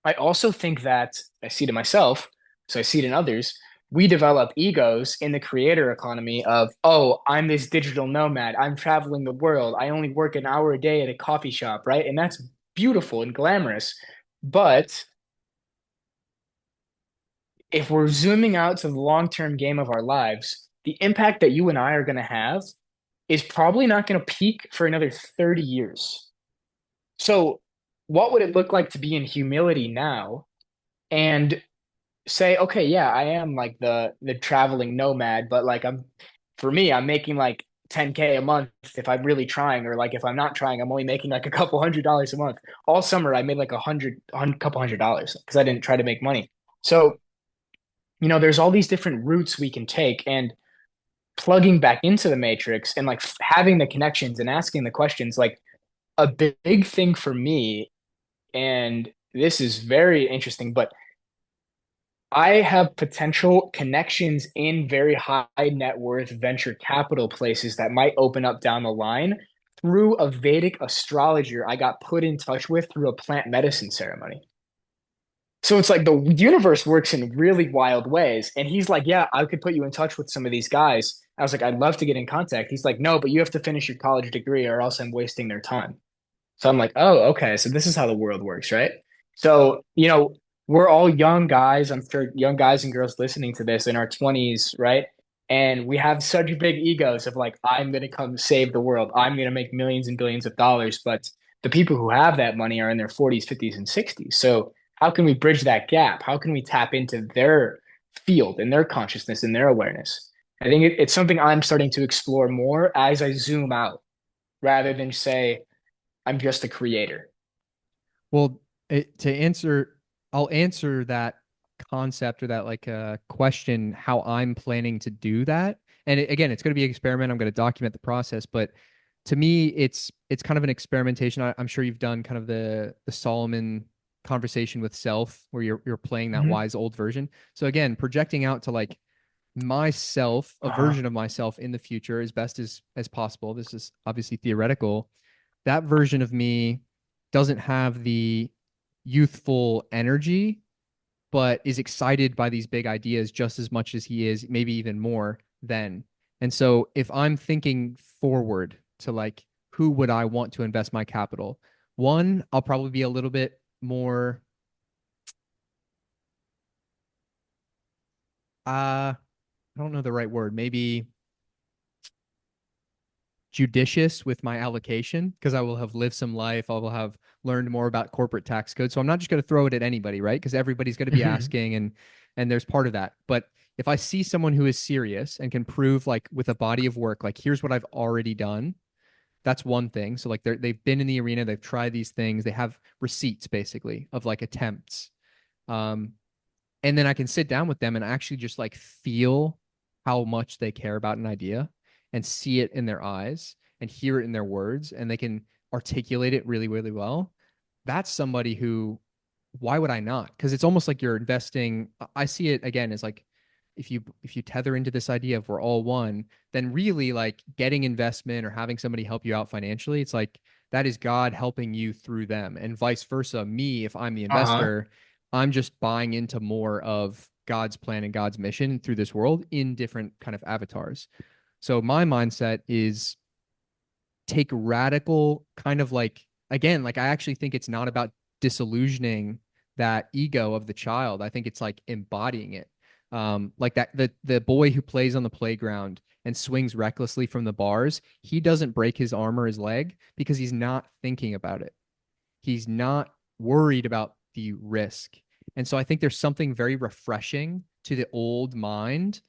I also think that I see it in myself, so I see it in others. We develop egos in the creator economy of, oh, I'm this digital nomad. I'm traveling the world. I only work an hour a day at a coffee shop, right? And that's beautiful and glamorous. But if we're zooming out to the long-term game of our lives, the impact that you and I are going to have is probably not going to peak for another 30 years. So, what would it look like to be in humility now and say, okay, yeah, I am like the traveling nomad, but like for me, I'm making like 10K a month if I'm really trying, or like if I'm not trying, I'm only making like a couple $100s a month. All summer, I made like couple $100s because I didn't try to make money. So, there's all these different routes we can take, and plugging back into the matrix and like having the connections and asking the questions, like a big thing for me, and this is very interesting, but I have potential connections in very high net worth venture capital places that might open up down the line through a Vedic astrologer I got put in touch with through a plant medicine ceremony. So it's like the universe works in really wild ways. And he's like, yeah, I could put you in touch with some of these guys. I was like, I'd love to get in contact. He's like, no, but you have to finish your college degree or else I'm wasting their time. So I'm like, oh, okay. So this is how the world works, right? So, we're all young guys. I'm sure young guys and girls listening to this in our 20s, right? And we have such big egos of like, I'm going to come save the world. I'm going to make millions and billions of dollars. But the people who have that money are in their 40s, 50s, and 60s. So how can we bridge that gap? How can we tap into their field and their consciousness and their awareness? I think it's something I'm starting to explore more as I zoom out rather than say, I'm just a creator. Well, to answer, I'll answer that concept or that like question how I'm planning to do that. And again, it's going to be an experiment. I'm going to document the process, but to me, it's kind of an experimentation. I'm sure you've done kind of the Solomon conversation with self, where you're playing that Hmm. wise old version. So again, projecting out to like myself, a Uh-huh. version of myself in the future as best as possible. This is obviously theoretical. That version of me doesn't have the youthful energy, but is excited by these big ideas just as much as he is, maybe even more then. And so if I'm thinking forward to like, who would I want to invest my capital? One, I'll probably be a little bit more, I don't know the right word, maybe judicious with my allocation because I will have lived some life. I will have learned more about corporate tax code. So I'm not just going to throw it at anybody, right? Because everybody's going to be Hmm. asking and there's part of that. But if I see someone who is serious and can prove like with a body of work, like here's what I've already done, that's one thing. So like they've been in the arena, they've tried these things, they have receipts basically of like attempts. Um, and then I can sit down with them and actually just like feel how much they care about an idea and see it in their eyes and hear it in their words and they can articulate it really, really well. That's somebody who, why would I not? Because it's almost like you're investing. I see it again as like if you tether into this idea of we're all one, then really like getting investment or having somebody help you out financially, it's like that is God helping you through them, and vice versa. Me, if I'm the Uh-huh. investor, I'm just buying into more of God's plan and God's mission through this world in different kind of avatars. So my mindset is take radical kind of like again, like I actually think it's not about disillusioning that ego of the child. I think it's like embodying it. Like that the boy who plays on the playground and swings recklessly from the bars, he doesn't break his arm or his leg because he's not thinking about it. He's not worried about the risk. And so I think there's something very refreshing to the old mind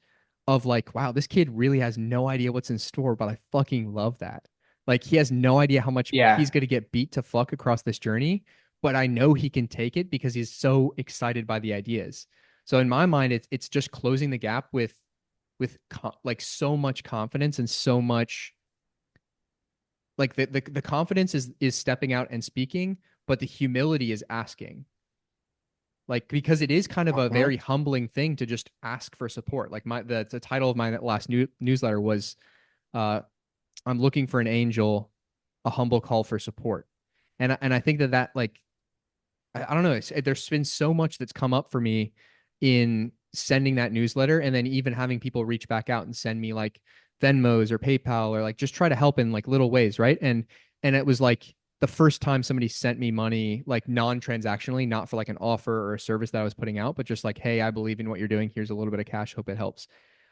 of like, wow, this kid really has no idea what's in store, but I fucking love that. Like he has no idea how much Yeah. he's going to get beat to fuck across this journey, but I know he can take it because he's so excited by the ideas. So in my mind, it's just closing the gap with like so much confidence and so much like the confidence is stepping out and speaking, but the humility is asking. Like, because it is kind of a Mhm. very humbling thing to just ask for support. Like the title of my last newsletter was uh I'm looking for an angel, a humble call for support. And I think that like I don't know, there's been so much that's come up for me in sending that newsletter, and then even having people reach back out and send me like Venmos or PayPal, or like just try to help in like little ways, right? And it was like the first time somebody sent me money like non-transactionally, not for like an offer or a service that I was putting out, but just like, hey, I believe in what you're doing, here's a little bit of cash, hope it helps.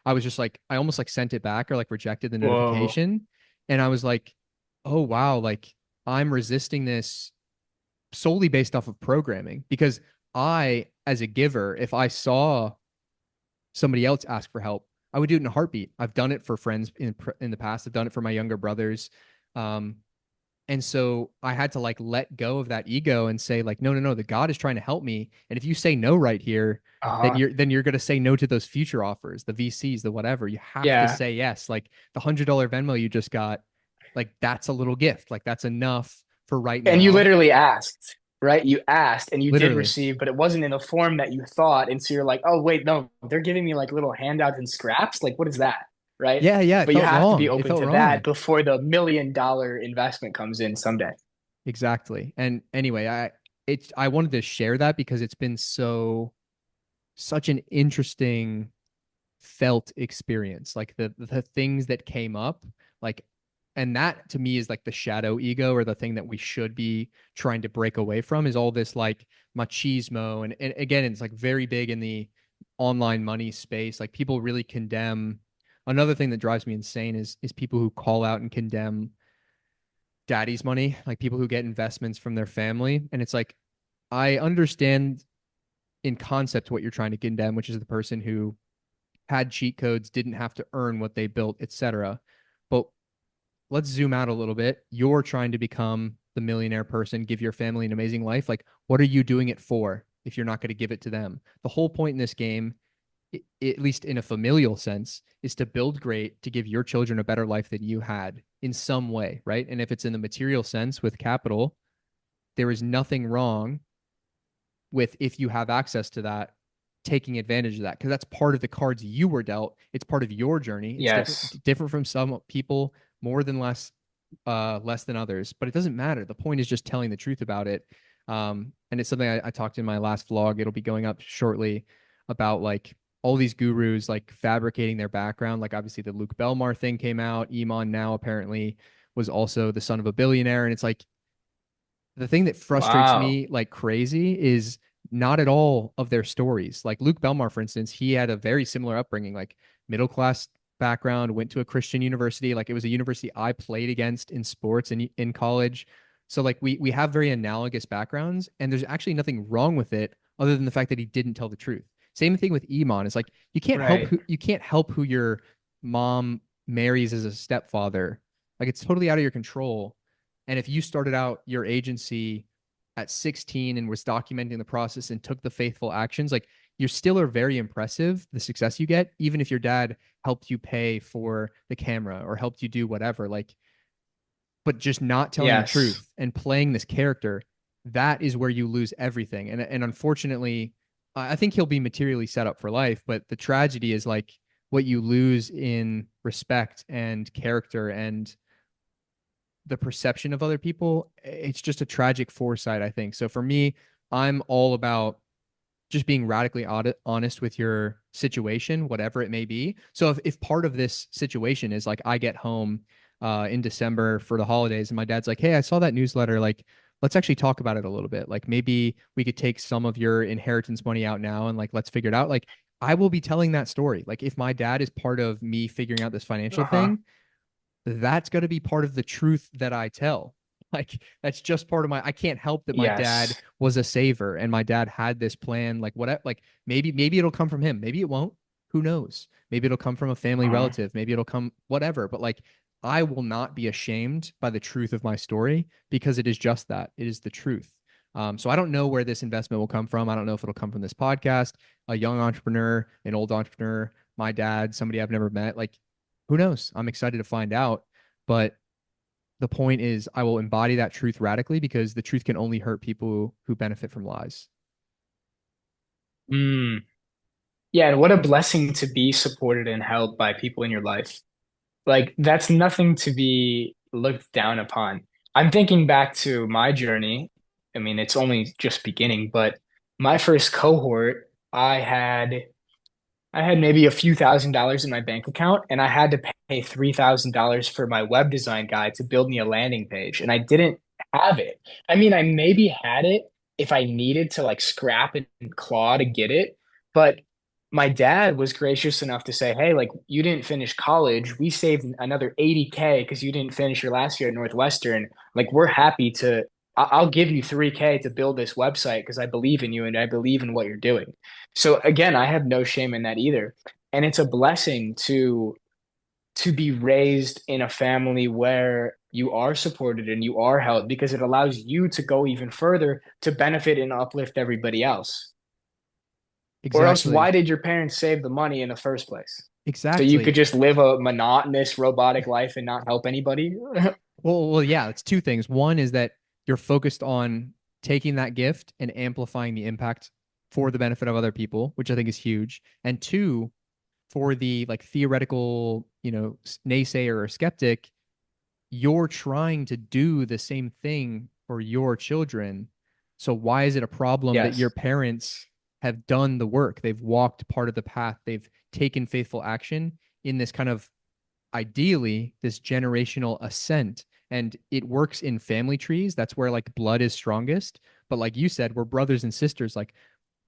I was just like, I almost like sent it back or like rejected the Whoa. notification, and I was like, oh wow, like I'm resisting this solely based off of programming, because I, as a giver, if I saw somebody else ask for help, I would do it in a heartbeat. I've done it for friends in the past. I've done it for my younger brothers. Um, and so I had to like let go of that ego and say like, no, no, no, the God is trying to help me. And if you say no right here, Uh-huh. then you're going to say no to those future offers, the VCs, the whatever. You have to Yeah. say yes. Like the $100 Venmo you just got, like that's a little gift. Like that's enough for right And you now. literally asked, right? You asked and you did Literally. receive, but it wasn't in a form that you thought. And so you're like, oh, wait, no, they're giving me like little handouts and scraps. Like, what is that? Right. Yeah, yeah, it But you felt have to be wrong. It open felt to that wrong. before the $1 million investment comes in someday. Exactly. And anyway, I wanted to share that because it's been such an interesting felt experience. Like the things that came up, like, and that to me is like the shadow ego, or the thing that we should be trying to break away from, is all this like machismo. And again, it's like very big in the online money space. Like people really condemn. Another thing that drives me insane is people who call out and condemn daddy's money, like people who get investments from their family. And it's like, I understand in concept what you're trying to condemn, which is the person who had cheat codes, didn't have to earn what they built, etc. But let's zoom out a little bit. You're trying to become the millionaire person, give your family an amazing life. Like, what are you doing it for if you're not going to give it to them? The whole point in this game, at least in a familial sense, is to build great, to give your children a better life than you had in some way, right? And if it's in the material sense with capital, there is nothing wrong with, if you have access to that, taking advantage of that, because that's part of the cards you were dealt. It's part of your journey. It's Yes. different from some people, more than less than others, but it doesn't matter. The point is just telling the truth about it. And it's something I talked in my last vlog. It'll be going up shortly, about like all these gurus like fabricating their background. Like obviously the Luke Belmar thing came out. Iman now apparently was also the son of a billionaire. And it's like, the thing that frustrates Wow. me like crazy is not at all of their stories. Like Luke Belmar, for instance, he had a very similar upbringing, like middle class background, went to a Christian university. Like it was a university I played against in sports and in college. So like we have very analogous backgrounds, and there's actually nothing wrong with it other than the fact that he didn't tell the truth. Same thing with Iman. It's like Right. you can't help who your mom marries as a stepfather. Like it's totally out of your control. And if you started out your agency at 16 and was documenting the process and took the faithful actions, like you still are very impressive, the success you get, even if your dad helped you pay for the camera or helped you do whatever. Like, but just not telling the Yes. truth and playing this character, that is where you lose everything. And unfortunately, I think he'll be materially set up for life, but the tragedy is like what you lose in respect and character and the perception of other people. It's just a tragic foresight, I think. So for me, I'm all about just being radically honest with your situation, whatever it may be. So if part of this situation is like I get home in December for the holidays and my dad's like, hey, I saw that newsletter. Like, let's actually talk about it a little bit. Like maybe we could take some of your inheritance money out now and like let's figure it out. Like I will be telling that story. Like if my dad is part of me figuring out this financial Uh-huh. thing, that's going to be part of the truth that I tell. Like that's just part of I can't help that my dad Yes. was a saver and my dad had this plan, like whatever, like maybe it'll come from him. Maybe it won't. Who knows? Maybe it'll come from a family Uh-huh. relative. Maybe it'll come whatever. But like I will not be ashamed by the truth of my story because it is just that. It is the truth. So I don't know where this investment will come from. I don't know if it'll come from this podcast, a young entrepreneur, an old entrepreneur, my dad, somebody I've never met. Like who knows? I'm excited to find out. But the point is I will embody that truth radically because the truth can only hurt people who benefit from lies. Mm. Yeah, and what a blessing to be supported and held by people in your life. Like, that's nothing to be looked down upon. I'm thinking back to my journey. I mean, it's only just beginning, but my first cohort, I had maybe a few $1,000s in my bank account, and I had to pay $3,000 for my web design guy to build me a landing page, and I didn't have it. I mean, I maybe had it if I needed to like scrap and claw to get it, but my dad was gracious enough to say, "Hey, like you didn't finish college. We saved another 80K because you didn't finish your last year at Northwestern. Like we're happy to. I'll give you 3K to build this website because I believe in you and I believe in what you're doing." So again, I have no shame in that either. And it's a blessing to be raised in a family where you are supported and you are held because it allows you to go even further to benefit and uplift everybody else. Or else Exactly. why did your parents save the money in the first place? So you could Exactly. just live a monotonous robotic life and not help anybody? Well, yeah, it's two things. One is that you're focused on taking that gift and amplifying the impact for the benefit of other people, which I think is huge. And two, for the like theoretical, naysayer or skeptic, you're trying to do the same thing for your children. So why is it a problem that your Yes. parents have done the work? They've walked part of the path. They've taken faithful action in this kind of ideally this generational ascent. And it works in family trees. That's where like blood is strongest. But like you said, we're brothers and sisters. Like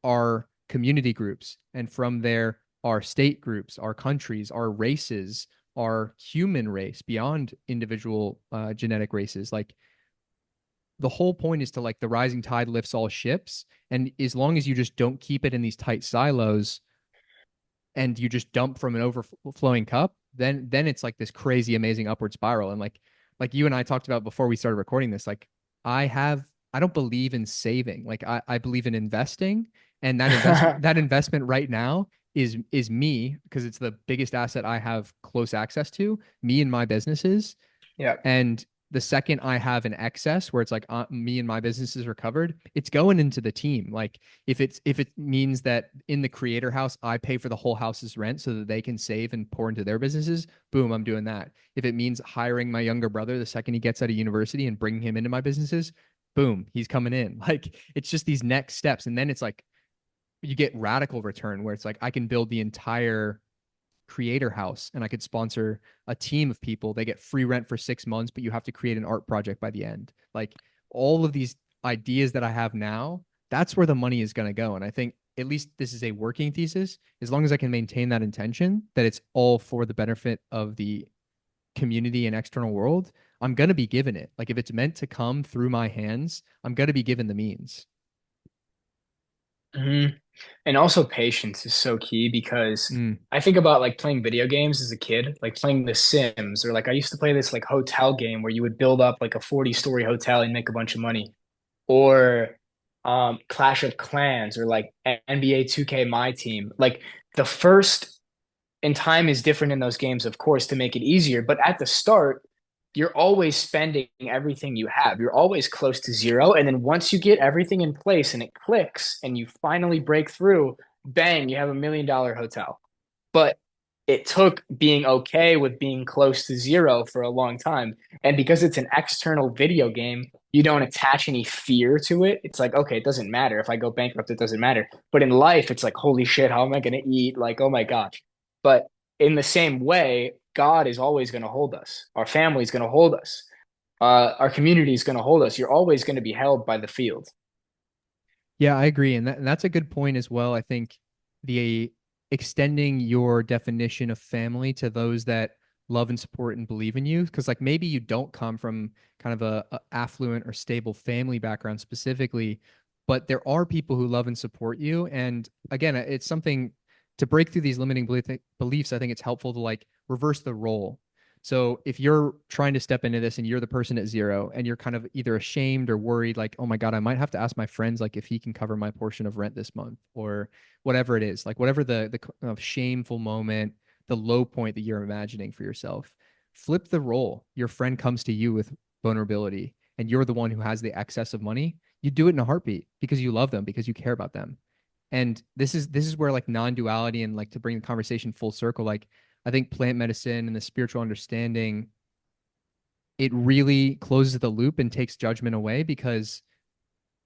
our community groups, and from there, our state groups, our countries, our races, our human race beyond individual genetic races. Like the whole point is to like the rising tide lifts all ships. And as long as you just don't keep it in these tight silos and you just dump from an overflowing cup, then it's like this crazy, amazing upward spiral. And like you and I talked about before we started recording this, like I have I don't believe in saving. Like I believe in investing. And that investment right now is me because it's the biggest asset I have close access to, me and my businesses. Yeah. And the second I have an excess where it's like me and my businesses are covered, it's going into the team. Like if it means that in the creator house, I pay for the whole house's rent so that they can save and pour into their businesses, boom, I'm doing that. If it means hiring my younger brother the second he gets out of university and bringing him into my businesses, boom, he's coming in. Like it's just these next steps. And then it's like you get radical return where it's like I can build the entire creator house and I could sponsor a team of people. They get free rent for 6 months, but you have to create an art project by the end. Like all of these ideas that I have now, that's where the money is going to go. And I think at least this is a working thesis. As long as I can maintain that intention, that it's all for the benefit of the community and external world, I'm going to be given it. Like if it's meant to come through my hands, I'm going to be given the means. Mhm. And also patience is so key because Mm. I think about like playing video games as a kid, like playing The Sims, or like I used to play this like hotel game where you would build up like a 40-story hotel and make a bunch of money, or Clash of Clans, or like NBA 2K My Team. Like the first and time is different in those games, of course, to make it easier. But at the start, you're always spending everything you have. You're always close to zero. And then once you get everything in place and it clicks and you finally break through, bang, you have $1 million hotel. But it took being okay with being close to zero for a long time. And because it's an external video game, you don't attach any fear to it. It's like, okay, it doesn't matter. If I go bankrupt, it doesn't matter. But in life, it's like, holy shit, how am I going to eat? Like, oh my gosh. But in the same way, God is always going to hold us. Our family is going to hold us. Our community is going to hold us. You're always going to be held by the field. Yeah, I agree. And that's a good point as well. I think the extending your definition of family to those that love and support and believe in you, because like maybe you don't come from kind of a affluent or stable family background specifically, but there are people who love and support you. And again, it's something to break through these limiting beliefs. I think it's helpful to like reverse the role. So if you're trying to step into this and you're the person at zero and you're kind of either ashamed or worried, like, oh my God, I might have to ask my friends like if he can cover my portion of rent this month or whatever it is, like whatever the shameful moment, the low point that you're imagining for yourself. Flip the role. Your friend comes to you with vulnerability and you're the one who has the excess of money. You do it in a heartbeat because you love them, because you care about them. And this is where like non-duality and like to bring the conversation full circle, like I think plant medicine and the spiritual understanding, it really closes the loop and takes judgment away because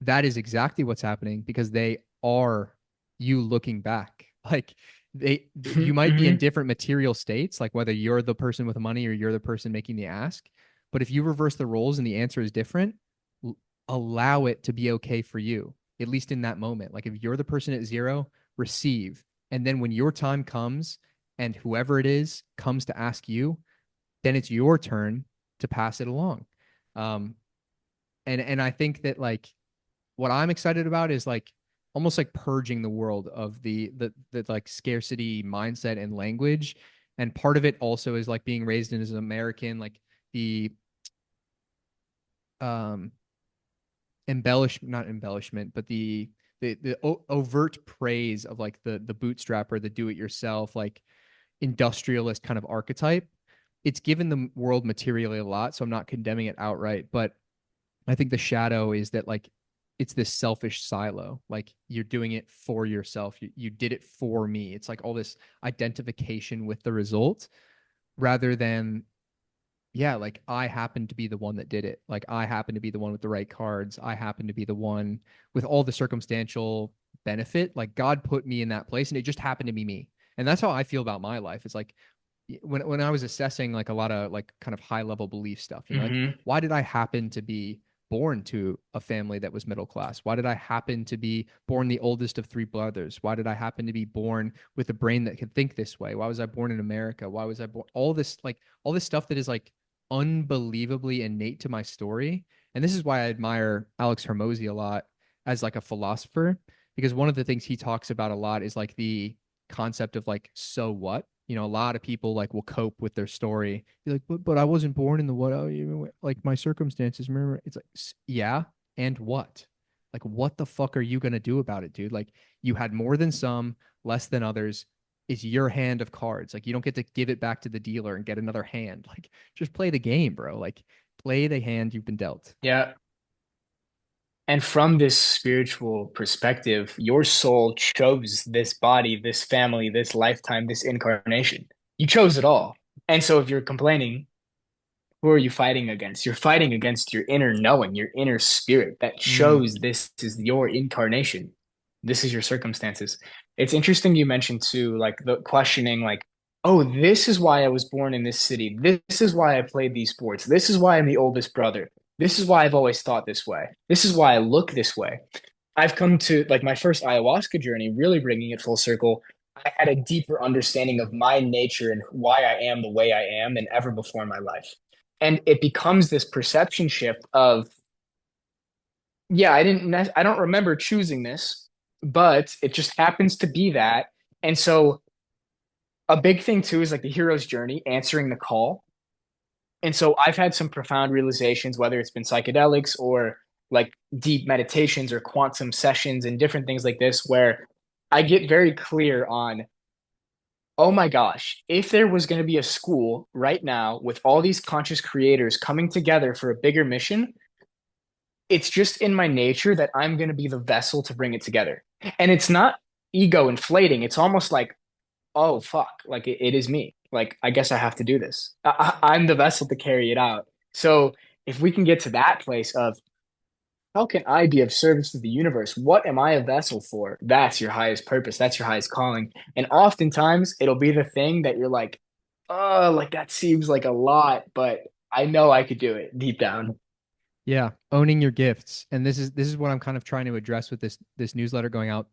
that is exactly what's happening because they are you looking back. Like you might be in Hmm. different material states, like whether you're the person with money or you're the person making the ask. But if you reverse the roles and the answer is different, allow it to be okay for you, at least in that moment. Like if you're the person at zero, receive. And then when your time comes and whoever it is comes to ask you, then it's your turn to pass it along. Um, and I think that like what I'm excited about is like almost like purging the world of the like scarcity mindset and language. And part of it also is like being raised in as an American, like the um not embellishment, but the overt praise of like the bootstrapper, the do-it-yourself, like industrialist kind of archetype. It's given the world materially a lot, so I'm not condemning it outright, but I think the shadow is that like it's this selfish silo. Like you're doing it for yourself. You did it for me. It's like all this identification with the result rather than, yeah, like I happen to be the one that did it. Like I happen to be the one with the right cards. I happen to be the one with all the circumstantial benefit. Like God put me in that place and it just happened to be me. And that's how I feel about my life. It's like when I was assessing like a lot of like kind of high level belief stuff, like Hmm. why did I happen to be born to a family that was middle class? Why did I happen to be born the oldest of three brothers? Why did I happen to be born with a brain that could think this way? Why was I born in America? Why was I born? All this stuff that is like unbelievably innate to my story. And this is why I admire Alex Hermosi a lot as like a philosopher, because one of the things he talks about a lot is like the concept of like, so what? A lot of people like will cope with their story. Be like, but I wasn't born in the what? Like my circumstances. Remember, it's like, yeah, and what? Like, what the fuck are you gonna do about it, dude? Like, you had more than some, less than others. Is your hand of cards. Like, you don't get to give it back to the dealer and get another hand. Like, just play the game, bro. Like, play the hand you've been dealt. Yeah. And from this spiritual perspective, your soul chose this body, this family, this lifetime, this incarnation. You chose it all. And so if you're complaining, who are you fighting against? You're fighting against your inner knowing, your inner spirit that Mm, shows this is your incarnation. This is your circumstances. It's interesting you mentioned too, like the questioning, like, oh, this is why I was born in this city. This is why I played these sports. This is why I'm the oldest brother. This is why I've always thought this way. This is why I look this way. I've come to like my first ayahuasca journey, really bringing it full circle. I had a deeper understanding of my nature and why I am the way I am than ever before in my life. And it becomes this perception shift of, yeah, I don't remember choosing this, but it just happens to be that. And so a big thing too is like the hero's journey, answering the call. And so I've had some profound realizations, whether it's been psychedelics or like deep meditations or quantum sessions and different things like this, where I get very clear on, oh my gosh, if there was going to be a school right now with all these conscious creators coming together for a bigger mission, it's just in my nature that I'm going to be the vessel to bring it together. And it's not ego inflating. It's almost like, oh, fuck, like it is me. Like, I guess I have to do this. I'm the vessel to carry it out. So if we can get to that place of, how can I be of service to the universe? What am I a vessel for? That's your highest purpose. That's your highest calling. And oftentimes it'll be the thing that you're like, oh, like that seems like a lot, but I know I could do it deep down. yeah, owning your gifts. And this is what I'm kind of trying to address with this newsletter going out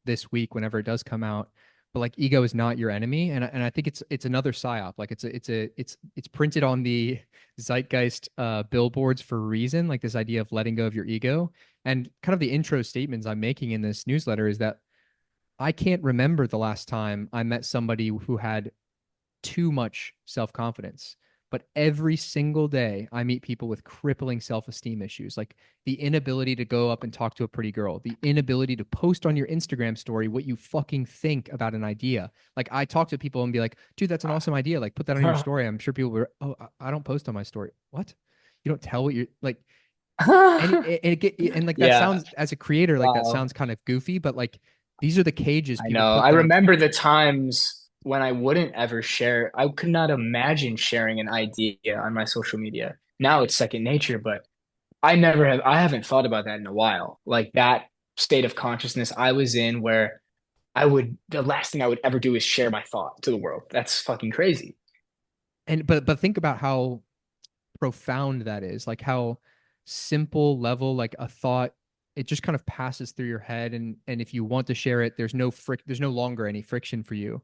this week whenever it does come out. But like ego is not your enemy, and I think it's another psyop. Like it's printed on the zeitgeist billboards for a reason. Like this idea of letting go of your ego, and kind of the intro statements I'm making in this newsletter is that I can't remember the last time I met somebody who had too much self confidence. But every single day, I meet people with crippling self-esteem issues, like the inability to go up and talk to a pretty girl, the inability to post on your Instagram story what you fucking think about an idea. Like I talk to people and be like, dude, that's an awesome idea. Like put that on your story. I'm sure people were, oh, I don't post on my story. What? You don't tell what you're like, and like that Yeah. sounds as a creator, like that Wow. sounds kind of goofy, but like these are the cages I people know. put I them. remember the times when I wouldn't ever share. I could not imagine sharing an idea on my social media. Now it's second nature, but I haven't thought about that in a while. Like that state of consciousness I was in where the last thing I would ever do is share my thought to the world. That's fucking crazy. And but think about how profound that is, like how simple level, like a thought, it just kind of passes through your head, and if you want to share it, there's no longer any friction for you.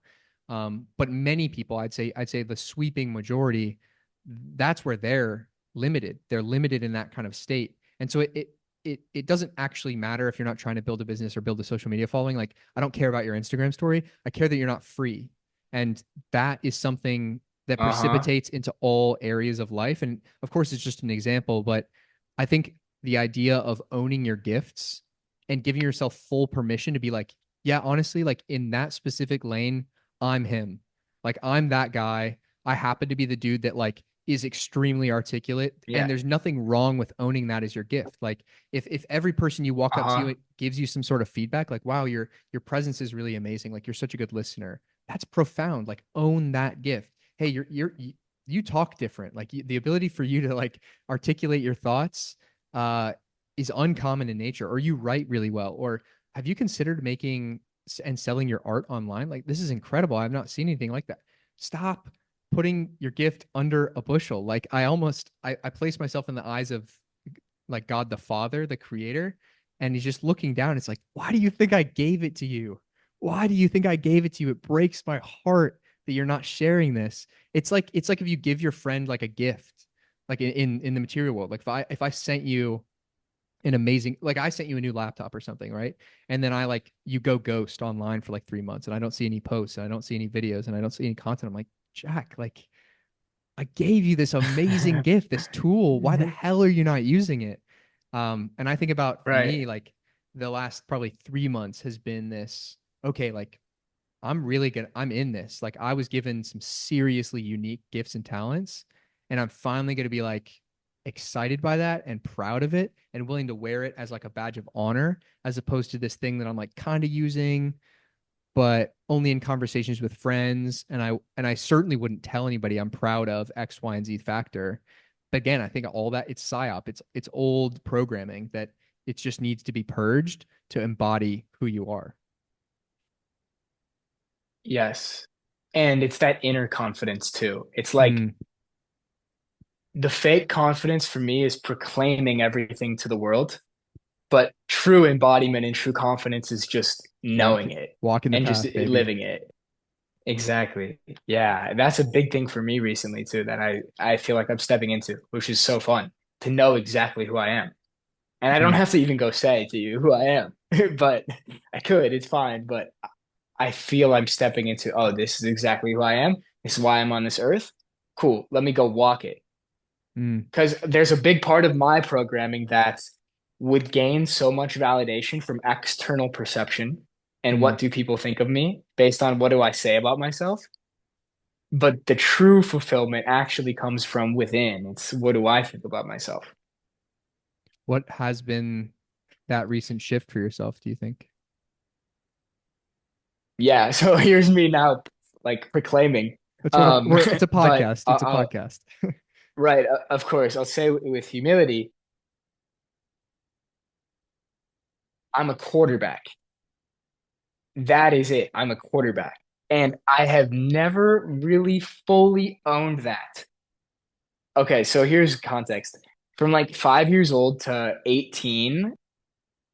But many people, I'd say the sweeping majority, that's where they're limited in that kind of state. And so it doesn't actually matter if you're not trying to build a business or build a social media following. Like I don't care about your Instagram story, I care that you're not free. And that is something that Uh-huh. precipitates into all areas of life. And of course, it's just an example, but I think the idea of owning your gifts and giving yourself full permission to be like, yeah, honestly, like in that specific lane, I'm him. Like I'm that guy. I happen to be the dude that like is extremely articulate, and Yeah. there's nothing wrong with owning that as your gift. Like if every person you walk up to, Uh-huh. it gives you some sort of feedback like, wow, your presence is really amazing, like you're such a good listener. That's profound. Like own that gift. Hey, you talk different. Like the ability for you to like articulate your thoughts uh is uncommon in nature, or you write really well, or have you considered making and selling your art online? Like this is incredible. I've not seen anything like that. Stop putting your gift under a bushel. Like I place myself in the eyes of like God the Father, the creator, and he's just looking down. It's like, why do you think I gave it to you? Why do you think I gave it to you? It breaks my heart that you're not sharing this. It's like if you give your friend like a gift, like in the material world. Like if I sent you an amazing, like I sent you a new laptop or something, right? And then I like you go ghost online for like 3 months, and I don't see any posts, and I don't see any videos, and I don't see any content. I'm like, Jack, like I gave you this amazing gift, this tool. Why the hell are you not using it? And I think about for Right. me, like the last probably 3 months has been this, okay, like I'm really good. I'm in this. Like I was given some seriously unique gifts and talents, and I'm finally going to be like excited by that and proud of it and willing to wear it as like a badge of honor, as opposed to this thing that I'm like kind of using but only in conversations with friends. And I certainly wouldn't tell anybody I'm proud of X, Y, and Z factor. But again, I think all that it's psyop. It's old programming that it just needs to be purged to embody who you are. Yes. And it's that inner confidence too. It's like Mm, the fake confidence for me is proclaiming everything to the world, but true embodiment and true confidence is just knowing it walking the and just path, baby. living it. Exactly. Yeah, that's a big thing for me recently too that I feel like I'm stepping into, which is so fun to know exactly who I am. And I don't Mm. have to even go say to you who I am, but I could, it's fine, but I feel I'm stepping into, oh, this is exactly who I am. This is why I'm on this earth. Cool. Let me go walk it. Mm. Because there's a big part of my programming that would gain so much validation from external perception and Mm. what do people think of me based on what do I say about myself. But the true fulfillment actually comes from within. It's what do I think about myself? What has been that recent shift for yourself, do you think? Yeah. So here's me now, like proclaiming. That's what it's a But podcast. It's a podcast. right, of course, I'll say with humility, I'm a quarterback. That is it. I'm a quarterback. And I have never really fully owned that. Okay, so here's context. From like 5 years old to 18,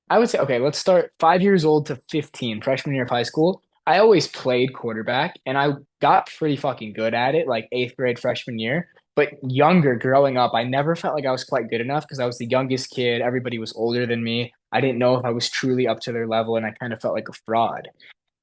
I would say, okay, let's start 5 years old to 15, freshman year of high school. I always played quarterback and I got pretty fucking good at it, like eighth grade, freshman year. But younger, growing up, I never felt like I was quite good enough because I was the youngest kid. Everybody was older than me. I didn't know if I was truly up to their level and I kind of felt like a fraud.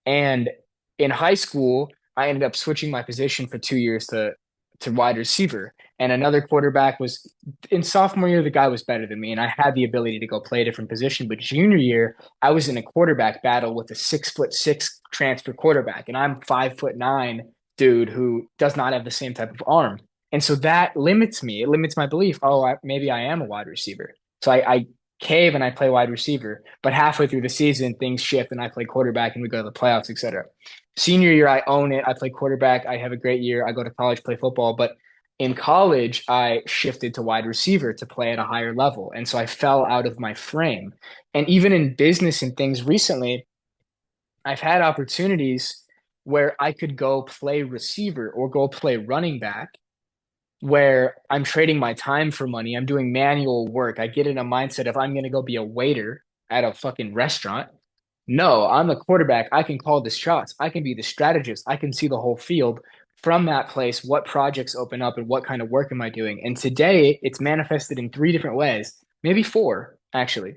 And in high school, I ended up switching my position for 2 years to to wide receiver. And another quarterback was in sophomore year, the guy was better than me, and I had the ability to go play a different position. But junior year, I was in a quarterback battle with a 6'6" transfer quarterback, and I'm 5'9" dude who does not have the same type of arm. And so that limits me. It limits my belief. Oh, maybe I am a wide receiver. So I cave and I play wide receiver. But halfway through the season, things shift and I play quarterback and we go to the playoffs, etc. Senior year, I own it. I play quarterback. I have a great year. I go to college, play football. But in college, I shifted to wide receiver to play at a higher level. And so I fell out of my frame. And even in business and things recently, I've had opportunities where I could go play receiver or go play running back where I'm trading my time for money. I'm doing manual work. I get in a mindset of I'm going to go be a waiter at a fucking restaurant. No, I'm the quarterback. I can call the shots. I can be the strategist. I can see the whole field from that place. What projects open up and what kind of work am I doing? And today it's manifested in three different ways, maybe four, actually.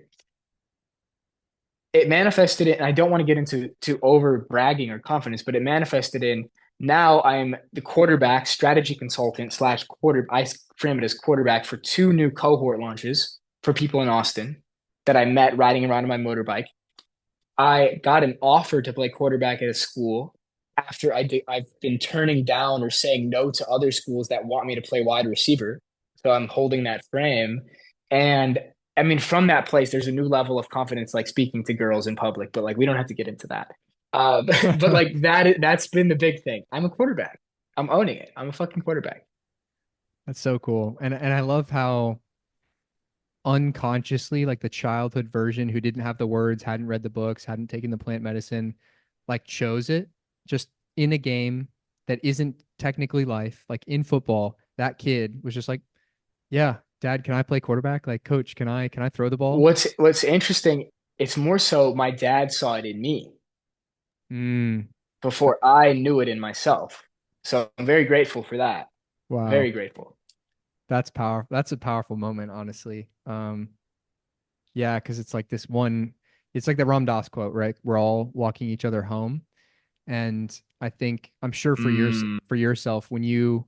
It manifested it, and I don't want to get into over bragging or confidence, but it manifested in now I'm the quarterback strategy consultant slash quarter. I frame it as quarterback for two new cohort launches for people in Austin that I met riding around on my motorbike. I got an offer to play quarterback at a school after I've been turning down or saying no to other schools that want me to play wide receiver. So I'm holding that frame. And I mean, from that place, there's a new level of confidence, like speaking to girls in public, but like we don't have to get into that. But like that's been the big thing. I'm a quarterback. I'm owning it. I'm a fucking quarterback. That's so cool. And I love how unconsciously, like the childhood version who didn't have the words, hadn't read the books, hadn't taken the plant medicine, like chose it just in a game that isn't technically life. Like in football, that kid was just like, yeah, dad, can I play quarterback? Like, coach, can I throw the ball? What's interesting, it's more so my dad saw it in me Mm, before I knew it in myself. So I'm very grateful for that. wow. Very grateful. That's powerful. That's a powerful moment, honestly. Yeah, because it's like this one, it's like the Ram Dass quote, right? We're all walking each other home. And I think I'm sure for Mm, for yourself, when you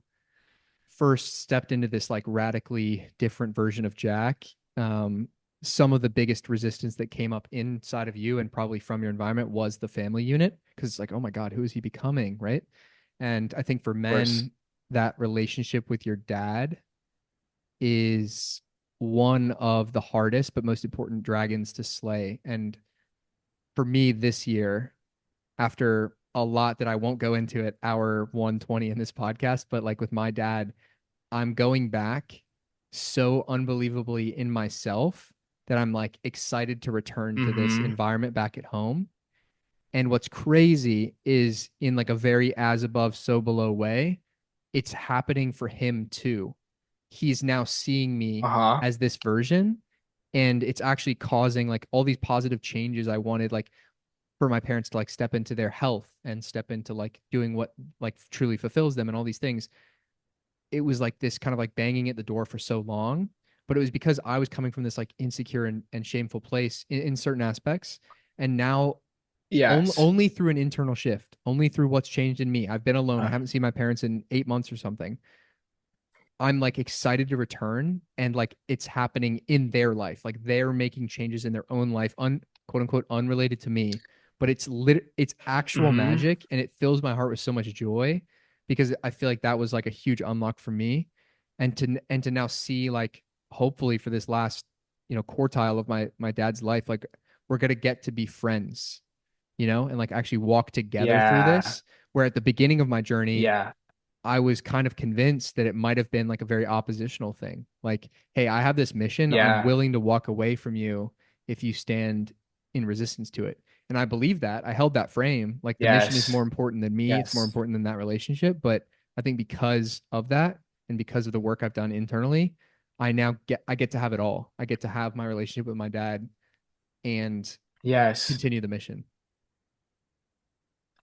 first stepped into this like radically different version of Jack, some of the biggest resistance that came up inside of you and probably from your environment was the family unit. Cause it's like, oh my God, who is he becoming? Right. And I think for of course. men, that relationship with your dad is one of the hardest but most important dragons to slay. And for me this year, after a lot that I won't go into at hour 120 in this podcast, but like with my dad, I'm going back so unbelievably in myself that I'm like excited to return to this Hmm. environment back at home. And what's crazy is in like a very as above, so below way, it's happening for him too. He's now seeing me Uh-huh. as this version, and it's actually causing like all these positive changes I wanted, like for my parents to like step into their health and step into like doing what like truly fulfills them and all these things. It was like this kind of like banging at the door for so long, but it was because I was coming from this like insecure and shameful place in certain aspects. And now Yes. only through an internal shift, only through what's changed in me. I've been alone. I Uh, haven't seen my parents in 8 months or something. I'm like excited to return and like it's happening in their life. Like they're making changes in their own life, quote unquote, unrelated to me. But it's actual hmm. magic and it fills my heart with so much joy because I feel like that was like a huge unlock for me. And to now see like hopefully for this last, quartile of my dad's life, like we're gonna get to be friends, and like actually walk together through Yeah. this. Where at the beginning of my journey, Yeah. I was kind of convinced that it might have been like a very oppositional thing. Like, hey, I have this mission. I'm Yeah. willing to walk away from you if you stand in resistance to it. And I believe that. I held that frame. Like the mission is more Yes. important than me. It's more Yes. important than that relationship. But I think because of that and because of the work I've done internally, I get to have it all. I get to have my relationship with my dad and Yes. continue the mission.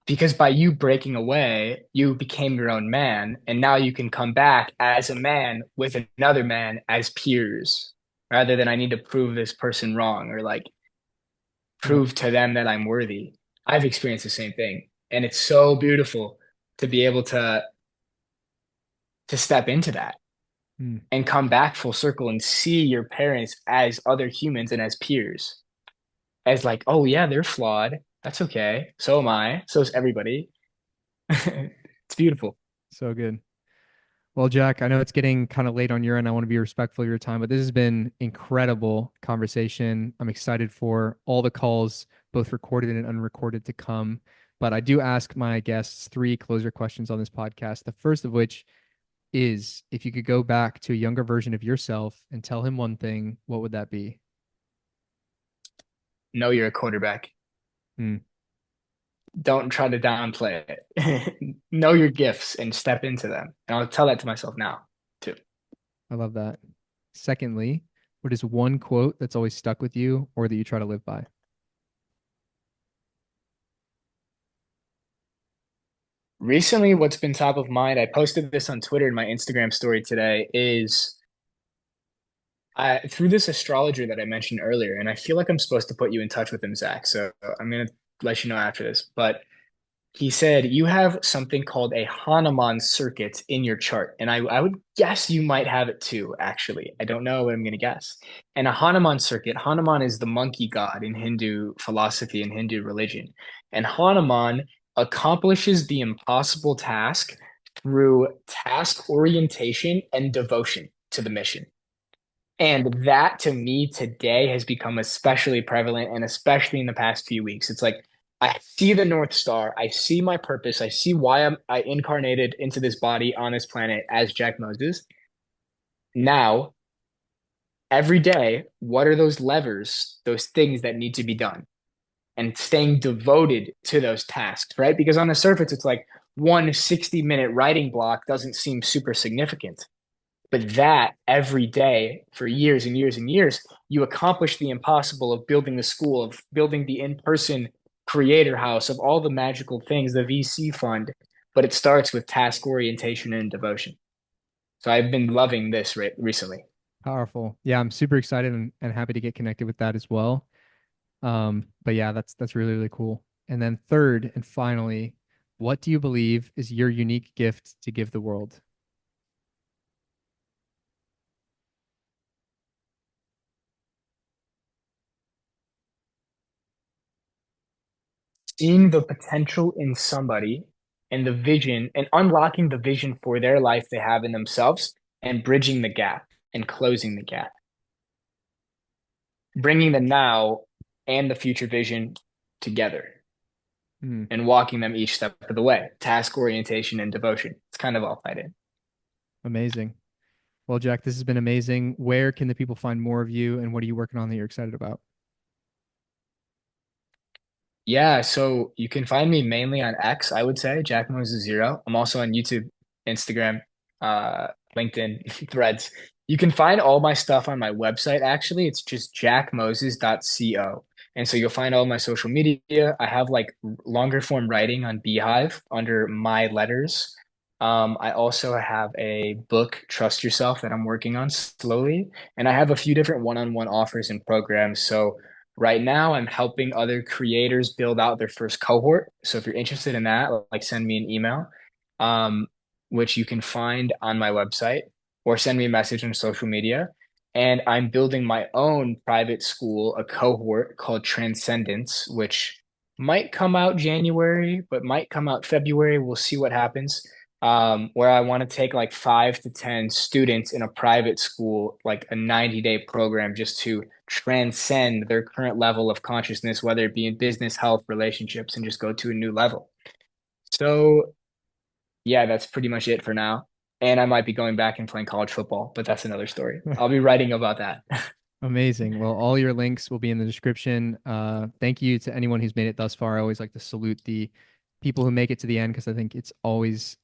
Because by you breaking away, you became your own man, and now you can come back as a man with another man as peers, rather than I need to prove this person wrong or like Yep. prove to them that I'm worthy. I've experienced the same thing, and it's so beautiful to be able to step into that Mm. and come back full circle and see your parents as other humans and as peers, as like, oh yeah, they're flawed. That's okay. So am I. So is everybody. It's beautiful. So good. Well, Jack, I know it's getting kind of late on your end. I want to be respectful of your time, but this has been incredible conversation. I'm excited for all the calls, both recorded and unrecorded, to come. But I do ask my guests three closer questions on this podcast. The first of which is, if you could go back to a younger version of yourself and tell him one thing, what would that be? Know you're a quarterback. Hmm, Don't try to downplay it. Know your gifts and step into them. And I'll tell that to myself now too. I love that. Secondly, what is one quote that's always stuck with you or that you try to live by? Recently, what's been top of mind, I posted this on Twitter and my Instagram story today, is through this astrologer that I mentioned earlier, and I feel like I'm supposed to put you in touch with him, Zach. So I'm gonna let you know after this. But he said you have something called a Hanuman circuit in your chart. And I would guess you might have it too, actually. I don't know, but I'm going to guess. And a Hanuman circuit, Hanuman is the monkey god in Hindu philosophy and Hindu religion. And Hanuman accomplishes the impossible task through task orientation and devotion to the mission. And that to me today has become especially prevalent and especially in the past few weeks. It's like I see the North Star, I see my purpose, I see why I incarnated into this body on this planet as Jack Moses. Now, every day, what are those levers, those things that need to be done? And staying devoted to those tasks, right? Because on the surface, it's like one 60-minute writing block doesn't seem super significant. But that every day for years and years and years, you accomplish the impossible of building the school, of building the in-person creator house, of all the magical things, the VC fund. But it starts with task orientation and devotion. So I've been loving this recently. Powerful. Yeah, I'm super excited and happy to get connected with that as well. But yeah, that's really, really cool. And then third and finally, what do you believe is your unique gift to give the world? Seeing the potential in somebody and the vision and unlocking the vision for their life they have in themselves and bridging the gap and closing the gap, bringing the now and the future vision together Hmm, and walking them each step of the way. Task orientation and devotion. It's kind of all tied in. amazing. Well, Jack, this has been amazing. Where can the people find more of you and what are you working on that you're excited about? Yeah, so you can find me mainly on X, I would say, Jack Moses Zero. I'm also on YouTube, Instagram, LinkedIn, Threads. You can find all my stuff on my website, actually. It's just jackmoses.co. And so you'll find all my social media. I have like longer form writing on Beehive under my letters. I also have a book, Trust Yourself, that I'm working on slowly. And I have a few different one-on-one offers and programs. So right now, I'm helping other creators build out their first cohort. So if you're interested in that, like send me an email, um, which you can find on my website, or send me a message on social media. And I'm building my own private school, a cohort called Transcendence, which might come out January, but might come out February. We'll see what happens. Where I want to take like 5 to 10 students in a private school, like a 90-day program just to transcend their current level of consciousness, whether it be in business, health, relationships, and just go to a new level. So, yeah, that's pretty much it for now. And I might be going back and playing college football, but that's another story. I'll be writing about that. Amazing. Well, all your links will be in the description. Thank you to anyone who's made it thus far. I always like to salute the people who make it to the end because I think it's always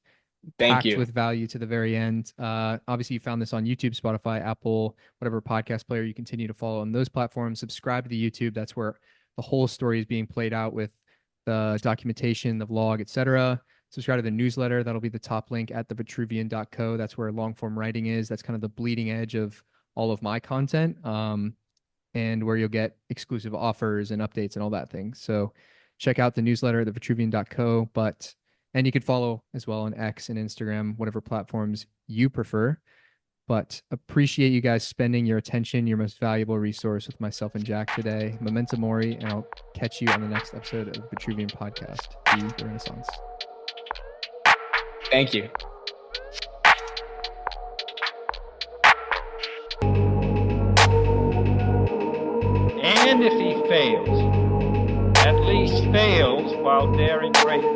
Thank packed you. with value to the very end. Obviously, you found this on YouTube, Spotify, Apple, whatever podcast player you continue to follow on those platforms. Subscribe to the YouTube. That's where the whole story is being played out with the documentation, the vlog, etc. Subscribe to the newsletter. That'll be the top link at thevitruvian.co. That's where long form writing is. That's kind of the bleeding edge of all of my content, and where you'll get exclusive offers and updates and all that thing. So check out the newsletter at thevitruvian.co. And you could follow as well on X and Instagram, whatever platforms you prefer. But appreciate you guys spending your attention, your most valuable resource, with myself and Jack today. Memento Mori, and I'll catch you on the next episode of Vitruvian Podcast, the Renaissance. Thank you. And if he fails, at least fails while daring greater,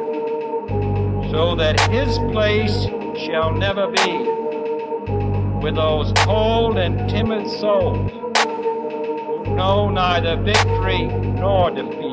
so that his place shall never be with those cold and timid souls who know neither victory nor defeat.